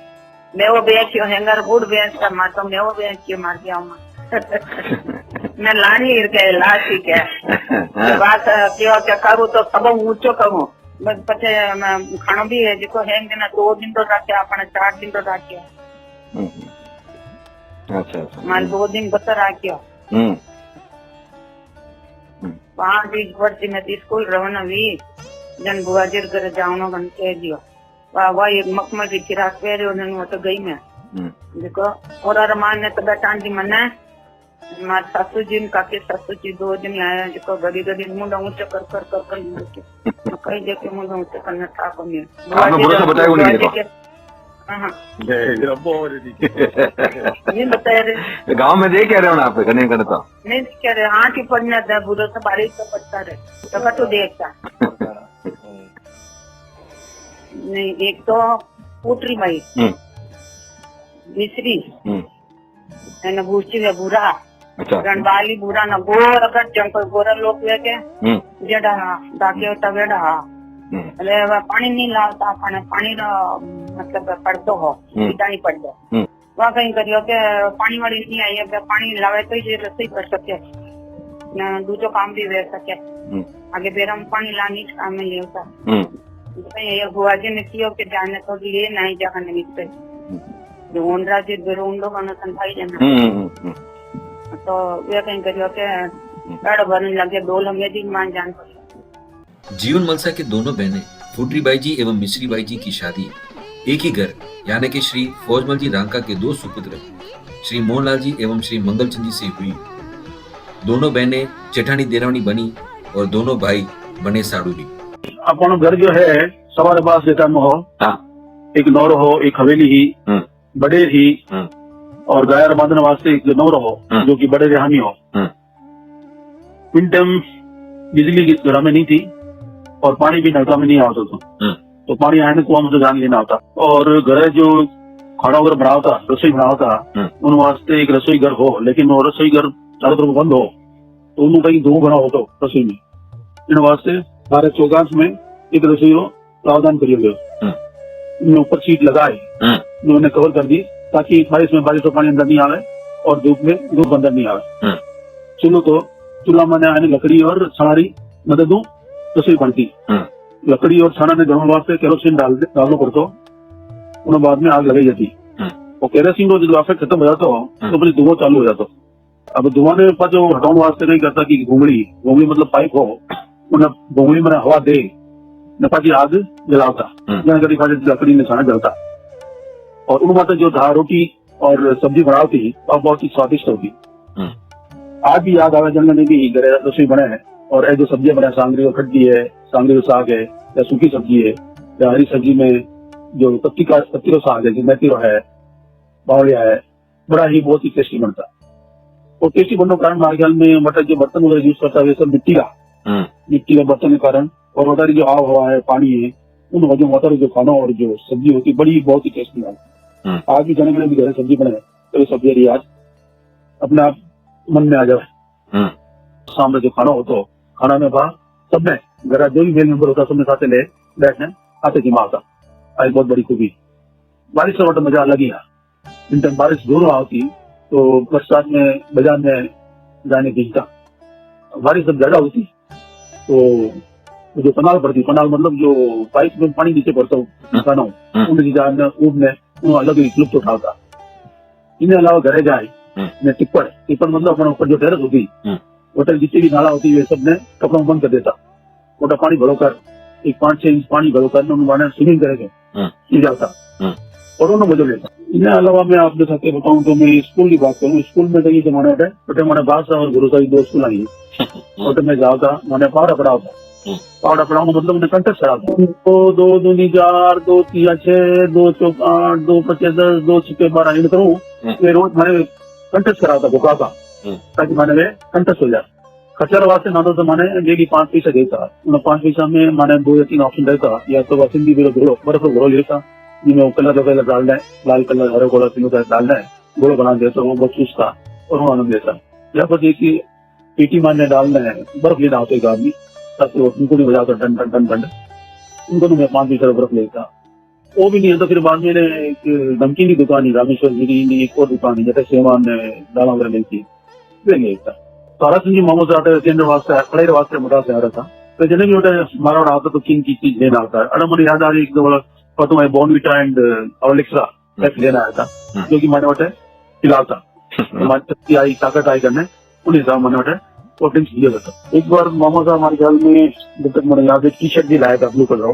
मेवो बेचियो हेंगर गुड़ बेच का मार तो मेवो बेचियो मार दिया मैं लानी के लाठी के बात क्यों क्या करूँ तो सब ऊंचो करूँ पचे खानो भी है जिको हेंग ना 2 दिन तो राखे अपने 4 दिन तो राखे अच्छा मान 2 दिन बता राखे 5 दिन वर्ष में स्कूल रवाना हुई जन बुआजीर घर जाऊनो बन के दियो वाह एक मखमल की चिराग पहरे उन्होंने तो गई मैं देखो और अरमान ने तो बेटान जी मना मार सासू जी काके सासू जी 2 दिन आया जिको गड़ी गड़ी मुंडा ऊंचा कर कर कर कर कई देखे मुंडा ऊंचा करना था को नहीं आपने भरोसा बताया उन्हें देखो हां ये ये बताया रे गांव में देख क्या रहे हो आप करने करता नहीं कह रहे हां की पढ़ना था भरोसा बारिश तो पड़ता रहे तो कटो देखता नहीं एक तो पुत्री भाई मिश्री है न भूसी है बुरा रणबाली बुरा न गोर अगर जंगल गोरा लोग वे के जेड़ा दाके तवेड़ा अरे पानी नहीं लाता पानी रा मतलब पड़तो हो सीधा नहीं पड़तो वहाँ कहीं करियो के पानी वाली नहीं आई है पानी लावे तो ये रसोई कर सके न दूसरो काम भी वे सके आगे बेरम पानी लानी काम में ये होता ये बुआजी ने कियो के जाने तो लिए नहीं जाने निकले जो ओनरा जी बेरोंडो का नसन भाई जाना तो वे कहीं करियो के बड़ भरने लगे 2 लंगे दिन मान जान जीवन मलसा के दोनों बहनें फुटरी बाई जी एवं मिश्री बाई जी की शादी एक ही घर यानी कि श्री फौजमल जी रांका के 2 सुपुत्र श्री मोहनलाल जी एवं श्री मंगलचंद जी से हुई। दोनों बहनें जेठानी देरावनी बनी और दोनों भाई बने साड़ूली। अपना घर जो है सवार पास जेटा में हो एक नौर हो एक हवेली ही बड़े ही और गायर बांधने वास्ते एक नौर हो जो कि बड़े रेहानी हो। इन टाइम बिजली की घर में नहीं थी और पानी भी नलका में नहीं आता था तो पानी आने को मुझे जान लेना होता और घर जो खाना वगैरह बनाया था रसोई बनाया था उन वास्ते एक रसोई घर हो लेकिन वो रसोई घर चारों तरफ बंद हो तो उन्होंने कहीं 2 बना हो तो रसोई में इन वास्ते हमारे चौगांस में एक रसोई हो प्रावधान करिए गए उन्होंने ऊपर सीट लगाए उन्होंने कवर कर दी ताकि बारिश में बारिश का पानी अंदर नहीं आवे और धूप में धूप अंदर नहीं आवे। चूल्हो तो चूल्हा मैंने आने लकड़ी और छाड़ी मदद रसोई बनती लकड़ी और छाना ने दोनों वास्ते केरोसिन डालना पड़ता उन्हें बाद में आग लगाई जाती और केरोसिन को जब आफे खत्म हो जाता हो तो फिर धुआं चालू हो जाता। अब धुआं ने जो हटाने वास्ते नहीं करता कि घूंगड़ी मतलब पाइप हो उन्हें घूंगड़ी में हवा दे नपाची आग जलाता लकड़ी में छाना जलता और उन बात जो था रोटी और सब्जी बनाती और बहुत ही स्वादिष्ट होती। आज भी याद आवे जंगल में भी रसोई बने हैं और जो सब्जियां बने सांगरी और खड्डी है सांगरी का साग है या सूखी सब्जी है या हरी सब्जी में जो पत्ती का साग है मेथी है बावलिया है बड़ा ही बहुत ही टेस्टी बनता और टेस्टी बनने के कारण हमारे ख्याल में मतलब जो बर्तन वगैरह यूज करता है सब मिट्टी का बर्तन के कारण और वटारी जो आव हवा है पानी है उन वजह वटारी जो खाना और जो सब्जी होती बड़ी बहुत ही टेस्टी बनती। आज भी जाने के लिए भी घर सब्जी बने तो सब्जी आज अपने आप मन में आ जाए सामने जो खाना हो तो खाना में बाहर सब में घर जो भी मेल मेंबर होता सबने साथ ले बैठने आते की आता आज बहुत बड़ी खूबी बारिश का वोट मजा अलग ही है। इन टाइम बारिश जोरों आती तो बरसात में बाजार में जाने भिजता बारिश जब ज्यादा होती तो जो पनाल पड़ती पनाल मतलब जो पाइप में पानी नीचे पड़ता हूँ खाना उनकी जान उड़ने अलग ही लुप्त उठाता। इन्हें अलावा घरे जाए टिप्पण मतलब अपने ऊपर जो टेरेस होती होटल जितनी भी नाला होती है सब ने कपड़ा बंद कर देता मोटा पानी भरो कर एक 5-6 इंच पानी भरो कर स्विमिंग करेंगे जाता और उन्होंने मजा लेता। इन्हें अलावा मैं आपके साथ बताऊं तो मैं स्कूल की बात करूँ स्कूल में तो ये जमाना है छोटे मैंने बादशाह और गुरु साहिब 2 स्कूल आई छोटे में जाता मैंने पावड़ा पढ़ा होता पावड़ा पढ़ाऊँ मतलब मैंने कंटेस्ट करा था 2 दूनी 4 2 3 6 2 चौक 8 2 5 10 2 6 12 इन करूँ ये रोज मैंने कंटेस्ट करा था भुका का ताकि मैंने कंटेस्ट हो जाए खर्चा वास्ते ना तो मैंने डेली 5 पैसा देता उन्हें 5 पैसा में मैंने 2 या 3 ऑप्शन देता या तो सिंधी बर्फ घोड़ो लेता जिसमें वो कलर वगैरह डालना है, लाल कलर हरे गोला तीनों का डालना है, गोला बना दिया तो वो बहुत चुस्ता और वो आनंद देता। या फिर देखिए पीटी मारने डालना है, बर्फ लेना होता है गाँव में, ताकि वो उनको नहीं बजाता टन टन टन टन, उनको मैं 5 लीटर बर्फ लेता। वो भी नहीं है तो फिर बाद में एक नमकीन की दुकान है रामेश्वर गिरी, एक और दुकान है जैसे सेवान दाना वगैरह लेती लेता। सारा संजी मोमोज आटे केंद्र वास्ते कड़े वास्ते मोटा से आ रहा था तो जने भी उठे मारा आता तो किन की चीज लेना आता है। अरे मुझे याद आ रही एक दो पता है बॉर्नविटा एंड ऑर्लिक्सा लेना आया था, जो कि मैंने उठे खिला था, शक्ति आई ताकत आई करने उन हिसाब मैंने उठे और ड्रिंक्स दिया था। एक बार मोमोज हमारे ख्याल में जब तक मैंने याद है टी शर्ट भी लाया था ब्लू कलर,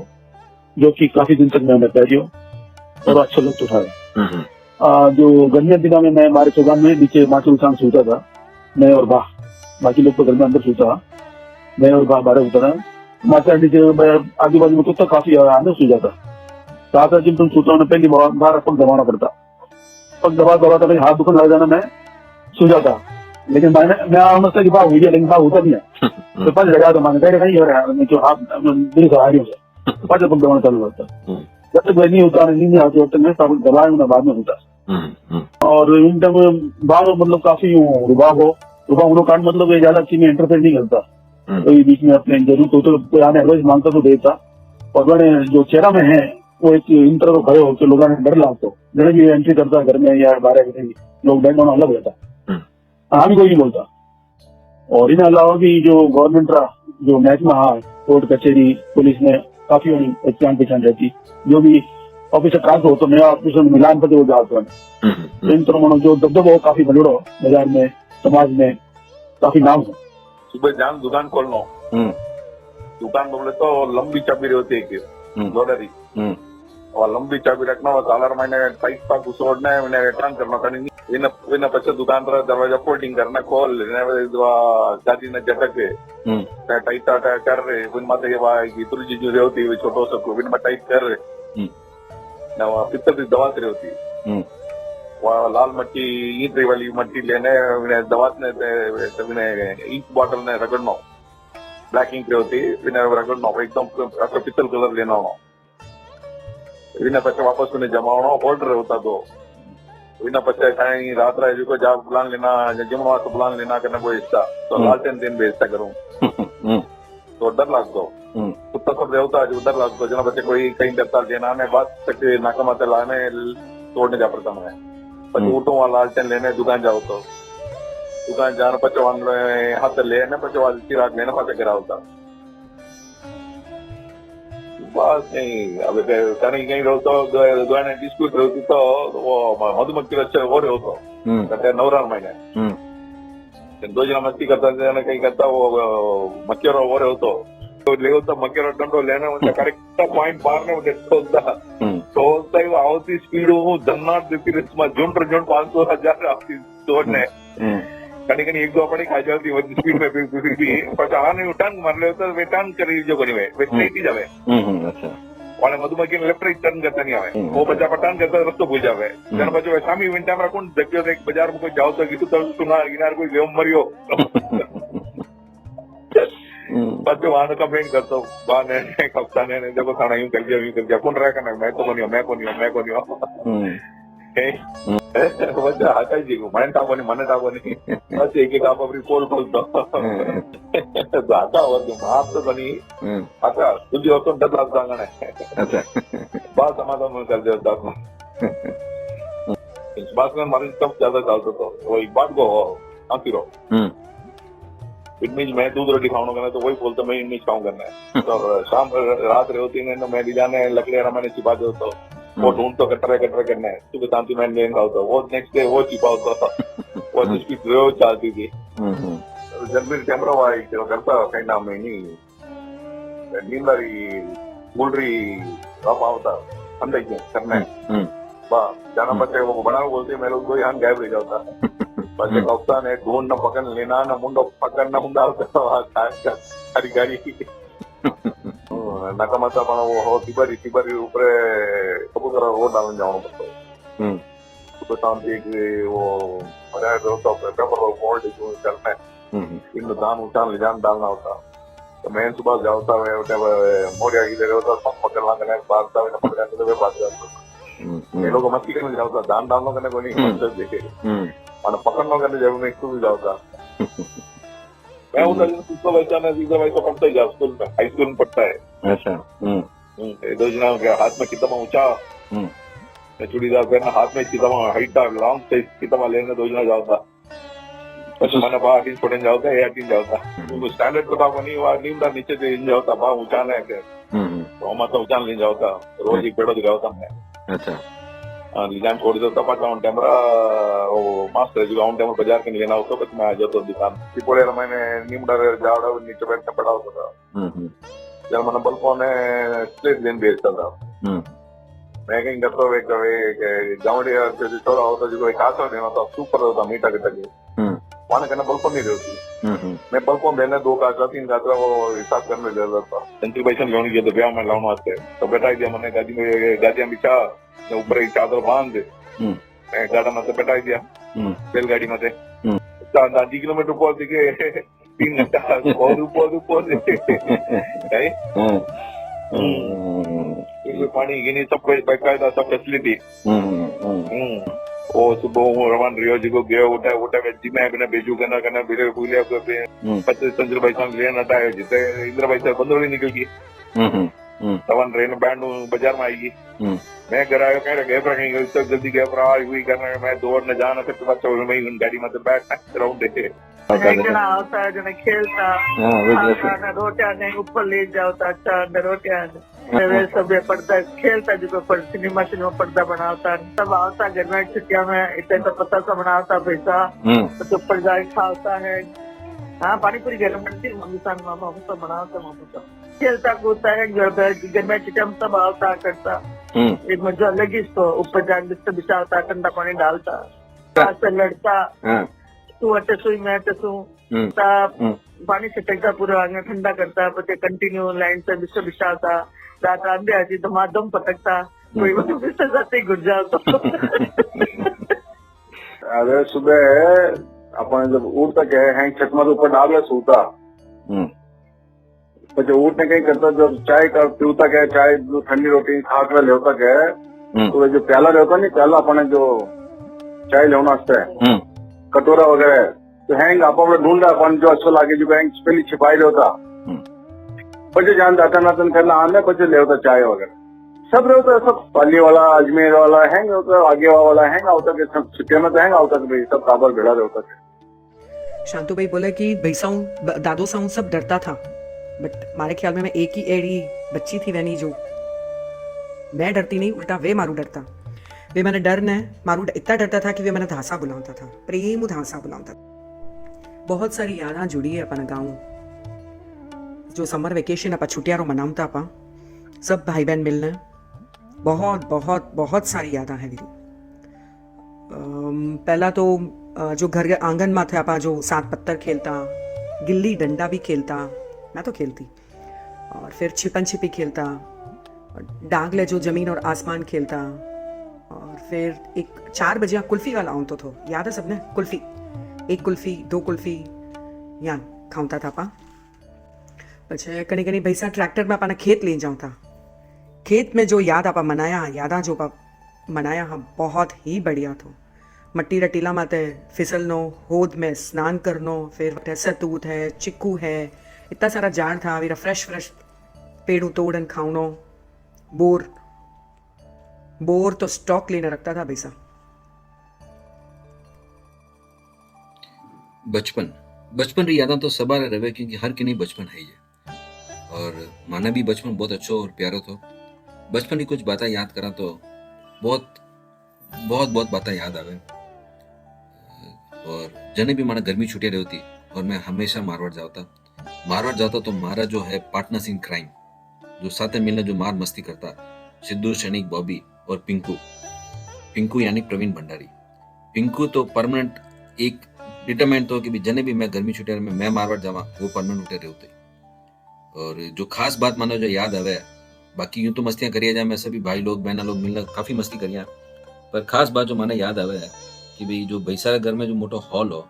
जो कि काफी दिन तक मैंने पहनी और अच्छा लुत्फ उठाया। जो गर्मियों दिनों में मैं हमारे चौगान में नीचे माचल इंसान सोता था, मैं और बा, बाकी लोग तो घर में अंदर सोता, मैं और बा बाहर उतरा माचा नीचे आजू बाजू में कुत्ता काफी अंदर सो जाता। साथ जब तुम सोता हूँ पहली बार पग दबाना पड़ता, पग दबाता हाथ दुखने लग जाना, मैं सो जाता। लेकिन मैं समझता कि बात हुई है, लेकिन बात होता नहीं है तो पग लगा तो मैंने कहीं नहीं हो रहा है जो हाथ मेरी सवारी हो जाए पग दबाना चालू करता। जब तक वह नहीं होता नहीं आती जब तक मैं सब दबाए ना बाद में होता। और इन टाइम बाग मतलब काफी रुबाब उन्होंने कांड मतलब ये ज्यादा चीज में इंटरफेयर नहीं करता, कोई बीच में अपने जरूरत हो तो कोई आने एडवाइस मांगता तो देता। और मैंने जो चेहरा में है वो एक इंटर को खड़े होकर लोगों ने डर लागतो, जब भी एंट्री करता घर में या बाहर लोग डर होना अलग रहता, हाँ भी कोई नहीं बोलता। और इन अलावा भी जो गवर्नमेंट रहा जो मैच में हाँ कोर्ट कचहरी पुलिस में काफी पहचान रहती, जो भी ऑफिसर ट्रांसफर हो तो नया ऑफिसर मिलान पर जाता है इन तरह जो दबदबो हो काफी बड़ो बाजार में समाज में काफी नाम है। सुबह जान दुकान खोलना, दुकान बोले तो लंबी चाबी होती है लोडरी और लंबी चाबी रखना और सालार मैंने टाइट पाक उसोड़ना है, मैंने रिटर्न करना था नहीं पच्चे दुकान पर दरवाजा फोल्डिंग करना खोल चाची ने झटक टाइट कर रहे इतर चीज होती है छोटो सबको टाइट कर रहे पित्तल की दवा से होती लाल मट्टी ईंट वाली मट्टी लेने दवा इंक बॉटल ने रगड़ना, ब्लैक इंक होती रगड़ना एकदम पित्तल कलर लेना होना, पचे वापस उन्हें जमाना होल्डर होता तो पचे कहीं रात रहे को जा बुलान लेना जमन वास्ते बुलान लेना करना कोई हिस्सा तो लालटेन दिन बेचता करूँ तो डर लगता कुत्ता सब रहता है जो डर लगता जना बच्चे कोई कहीं डरता लेना मैं बात सकते नाका माते लाने तोड़ने जा पड़ता मैं पचे उठो वहाँ लालटेन लेने दुकान जाओ तो दुकान जाना पचे वहाँ हाथ लेने पचे वहाँ चिराग लेना पचे गिरा होता बस नहीं। अब कहीं कहीं रहो तो डिस्प्यूट रहती तो वो मधुमक्खी अच्छे हो रहे हो तो कहते नवरान महीने 2 जना मस्ती करता कहीं करता वो मक्की हो रहे हो तो ले मक्की डंडो लेने मुझे करेक्ट पॉइंट मारने मुझे सोचता ही आवती स्पीड धन्नाट झुंड 500,000 आवती तोड़ने कहीं कहीं एक दो अपनी खा जाती स्पीड में भी पर आने टर्न मार ले तो वे टर्न करी जो करी वे स्ट्रेट ही जावे वाले मधुमक्खी ने लेफ्ट राइट टर्न करता नहीं आवे वो बच्चा पर टर्न करता रस्तो भूल जावे जन बच्चों शामी विन टाइम रखूं देखियो एक बाजार में कोई जाओ तो कितु तो सुना इनार कोई लेम मरियो बच्चों वहां कंप्लेंट करता बाने कप्तान ने देखो थाना यूं कर दिया कौन रहा करना मैं तो मैं कोनियो बच्चा आता जी को मन टाको नहीं बस एक आप अपनी पोल खोलता आता हो आप तो बनी आता तुझे और तो डर लगता है बात समाधान कर देता बात में मरीज कब ज्यादा डालता तो वो एक बात को आती रहो इनमें मैं दूध रोटी खाऊंगा तो वही बोलता मैं इनमें खाऊं करना है तो शाम रात रहे होती है मैं भी जाने लकड़ियां मैंने छिपा दे होता वो ढूंढ तो कटरे करना है सुबह शांति मैं लेन होता वो नेक्स्ट डे वो छिपा होता था वो जिसकी प्रयोग चलती थी जब भी कैमरा वाई करता कहीं नाम में नहीं नींदरी गुलरी रफा होता अंदर क्यों करना है जाना बच्चे वो बना बोलते मैं लोग यहाँ गायब रह जाता बच्चे कौता ने ढूंढ न पकड़ लेना न मुंडो पकड़ना मुंडा होता हरी गाड़ी नकामता वो हो तिबारी ऊपर कबूतर वो डालने जाओ सुबह शांति वो पेपर फोल्ड करना है इन दान उठान ले जान डालना होता तो मैं सुबह जाता है मोरिया इधर होता पकड़ना करना बात पकड़ा बात जाता એ લોકો મસ્તી કરીને જ આવતા, દાન દાન નો કરીને કોઈ નહીં દેખે અને પકડ નો કરીને જરૂર નહીં, સ્કૂલ જ આવતા. मैं उधर सीधा वैसा पढ़ता ही जा स्कूल में, हाई स्कूल में पढ़ता है. अच्छा. दो जना हाथ में किताबा ऊंचा चूड़ीदार पहना, हाथ में किताबा हाइट लॉन्ग साइज किताबा लेने दो जना जाता. પછી મને બા 18 ફોટન જાવતા, એ 18 જાવતા. તો સ્ટાન્ડર્ડ તો બાપા ની વાર નીમડા નીચે થી ઇન જાવતા, બા ઊંચા ને કે તો આમાં તો ઊંચા લઈને જાવતા, રોજ એક પેડો જ ગાવતા મેં. अच्छा. डिजाइन छोड़ देता पाटा ऑन कैमरा वो मास्टर जो ऑन कैमरा बाजार के लेना होता, बस मैं आ जाता दुकान पिपोड़े मैंने नीमड़ा जावड़ा नीचे बैठ के पड़ा होता था. जब मैंने बल्बों ने स्ट्रेट लेन बेचता था. मैं कहीं करता हुए गाँवड़ी जो छोड़ा होता जो एक आसा देना था, सुपर होता मीठा के टके वहां कहना बल्बों नहीं रहती. मैं बल्बों देने 2 काचा 3 काचा वो हिसाब करने ले जाता. सेंट्री बैसन लोन किया तो ब्याह में लाना आते तो बैठा दिया मैंने गाड़ी में, गाड़ियां बिछा ऊपर एक चादर बांध मैं गाड़ा में से बैठा दिया रेलगाड़ी में से 10 किलोमीटर पहुंच के 3 घंटा और ऊपर पानी गिनी सब बकायदा सब फैसिलिटी. वो सुबह रवान रियो जी को गया उठा के जी में भेजू करना बिरे भूलिया को 25 चंद्र भाई साहब लेन हटाए जिसे इंद्र भाई साहब बंदोड़ी निकल गई. तवन ट्रेन बैंड बाजार में आएगी. मैं घर आया कह रहे गए तक जल्दी गया हुई करना मैं दौड़ न जाना फिर बच्चा मैं गाड़ी में बैठना राउंड देखे जना होता है जना खेलता रोटियां ने ऊपर ले जाता. अच्छा रोटियां सब पर्दा खेलता जो सिनेमा पर्दा बनाता सब आता. घर में छुट्टियां में इतने तो पता सा बनाता पैसा तो ऊपर जाके खाता है. हाँ पानी पूरी गर्म बनती मम्मी सान मामा सब बनाता मामू सब खेलता कूदता है. घर में छुट्टियां सब आता करता. एक मजा अलग ही तो ऊपर जाके बिछाता, ठंडा पानी डालता, से लड़ता. तू अटे सुई मैं अटे सू पानी छिटकता पूरा आगे ठंडा करता. પછી कंटिन्यू लाइन से बिछाता. रात आंधे आती धमाधम पटकता. कोई बिस्तर जाते घुट जाता. अरे सुबह अपन जब उठता क्या हैंग छत में ऊपर डाल सूता પછી ઉઠને કઈ કરતા जब चाय का पीता क्या चाय ठंडी रोटी खा कर लेता क्या तो जो प्याला रहता नहीं प्याला अपने जो चाय लेना है कटोरा वगैरह तो हैंग आप ढूंढा अपन जो अच्छा लगे जो हैंग पहले छिपाई रहता. પછી जान दाता नातन करना आने પછી लेता चाय वगैरह सब रहता सब. पाली वाला अजमेर वाला हैंग होता, आगे वाला हैंग होता के सब छुट्टियों में तो हैंग होता कि भाई सब काबर भेड़ा रहता है. शांतु भाई बोले कि भैसाऊ दादो साऊ सब डरता था, बट मारे ख्याल में मैं एक ही एड़ी बच्ची थी वैनी जो मैं डरती नहीं, उल्टा वे मारू डरता. वे मैंने डर ने मारू इतना डरता था कि वे मैंने धासा बुलाता था, प्रेम धासा बुलाता. बहुत सारी यादां जुड़ी है अपन गाँव जो समर वेकेशन अपन छुट्टियां रो मनावता अपा सब भाई बहन मिलने. बहुत बहुत बहुत सारी यादां है मेरी. पहला तो जो घर के आंगन में थे अपा जो 7 पत्थर खेलता, गिल्ली डंडा भी खेलता, मैं तो खेलती. और फिर छिपन छिपी खेलता, डांगले जो जमीन और आसमान खेलता. और फिर एक 4 बजे कुल्फी वाला आउंतो थो, याद है सबने कुल्फी, 1 कुल्फी 2 कुल्फी या खाऊंता था पा. પછી कहीं कहीं भैसा ट्रैक्टर में अपना खेत ले जाऊँ. खेत में जो याद आपा मनाया यादा जो मनाया हम बहुत ही बढ़िया थो. मट्टी रटीला माते फिसलनो, होद में स्नान करनो, फिर सतूत है, चिक्कू है, इतना सारा झाड़ था. मेरा फ्रेश पेड़ों तोड़न खाऊनो. बोर तो स्टॉक लेने रखता था भैसा. बचपन री यादां तो सबारे रहे क्योंकि हर किनी बचपन है ये. और माना भी बचपन बहुत अच्छो और प्यारो थो. बचपन की कुछ बातें याद करा तो बहुत बातें याद आवे. और जने भी माना गर्मी छुट्टियां रहती और मैं हमेशा मारवाड़ जाता तो मारा जो है पार्टनर्स इन क्राइम जो साथ मिलने जो मार मस्ती करता, सिद्धू, शनिक, बॉबी और पिंकू यानी प्रवीण भंडारी. पिंकू तो परमानेंट एक डिटरमाइंड तो कि जने भी मैं गर्मी छुट्टियां में मैं मारवाड़ जावा वो परमानेंट उठे रहते. और जो खास बात मानो जो याद आवे, बाकी यूं तो मस्तियां करिए जाए, मैं सभी भाई लोग बहना लोग मिलना काफी मस्ती करिया, पर खास बात जो माने याद आवे है कि भाई जो भैसारा घर में जो मोटो हॉल हो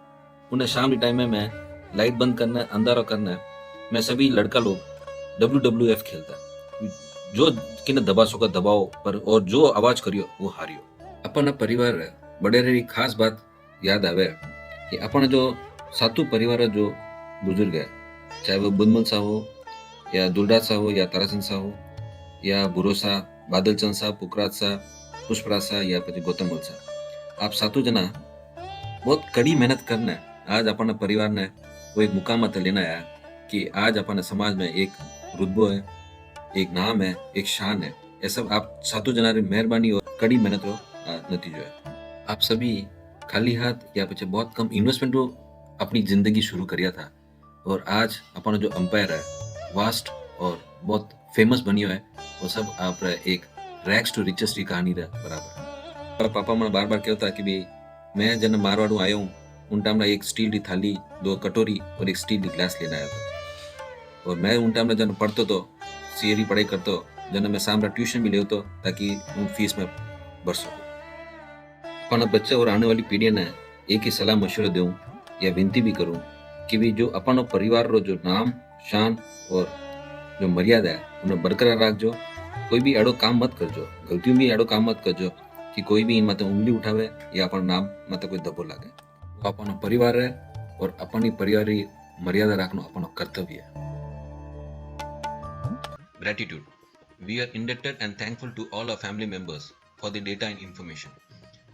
उन्हें शाम के टाइम में मैं लाइट बंद करना है, अंधारा करना है, मैं सभी लड़का लोग WWF खेलता. जो किने दबा सको दबाओ पर और जो आवाज करियो वो हारियो। अपन परिवार बड़े खास बात याद आवे कि अपन जो सातु परिवार जो बुजुर्ग है, चाहे वो बुनमल सा हो या दुलराज सा हो या ताराचंद सा हो या बुरो सा, बादलचंद सा, पुखराज सा, पुष्पराज सा या પછી ગૌતમબલ सा, आप सातों जना बहुत कड़ी मेहनत करना है। आज अपन परिवार ने वो एक मुकाम तक लेना है कि आज अपन समाज में एक रुतबो है, एक नाम है, एक शान है। ये सब आप सातों जना की मेहरबानी और कड़ी मेहनत रो नतीजो है। आप सभी खाली हाथ या પછી बहुत कम इन्वेस्टमेंट रो अपनी जिंदगी शुरू करिया था और आज अपन जो अंपायर है वास्ट और बहुत फेमस बनियो है, वो सब आप एक रैग्स टू रिचेस की कहानी रहा बराबर। पर पापा मैंने बार बार कहता कि भाई मैं जन मारवाड़ू आया हूँ उन टाइम में एक स्टील की थाली, 2 कटोरी और एक स्टील की ग्लास लेना आया था। और मैं उन टाइम में जन पढ़तो तो सीएरी पढ़ाई करतो, जन मैं सामरा ट्यूशन भी लेतो ताकि उन फीस में भर सकूँ। अपन बच्चे और आने वाली पीढ़ी ने एक ही सलाह मशवरा दूँ या विनती भी करूँ कि भी जो अपन परिवार रो जो नाम, शान और जो मर्यादा है उन्हें बरकरार रखजो। कोई भी एड़ो काम मत करजो, गलतियों भी एड़ो काम मत करजो कि कोई भी इन मत उंगली उठावे या अपन नाम मत कोई दबो लागे। वो अपन परिवार है और अपनी परिवार की मर्यादा रखना अपन कर्तव्य है। Gratitude. We are indebted and thankful to all our family members for the data and information.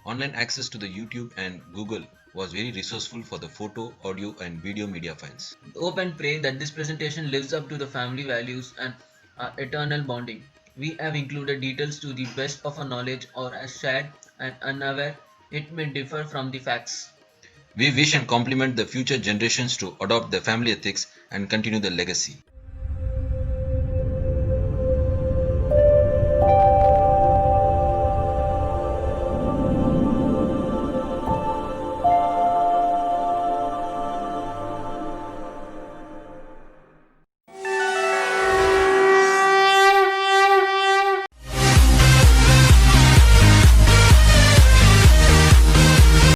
Online access to the YouTube and Google was very resourceful for the photo, audio and video media files. Hope and pray that this presentation lives up to the family values and our eternal bonding. We have included details to the best of our knowledge or as shared and unaware it may differ from the facts. We wish and compliment the future generations to adopt the family ethics and continue the legacy.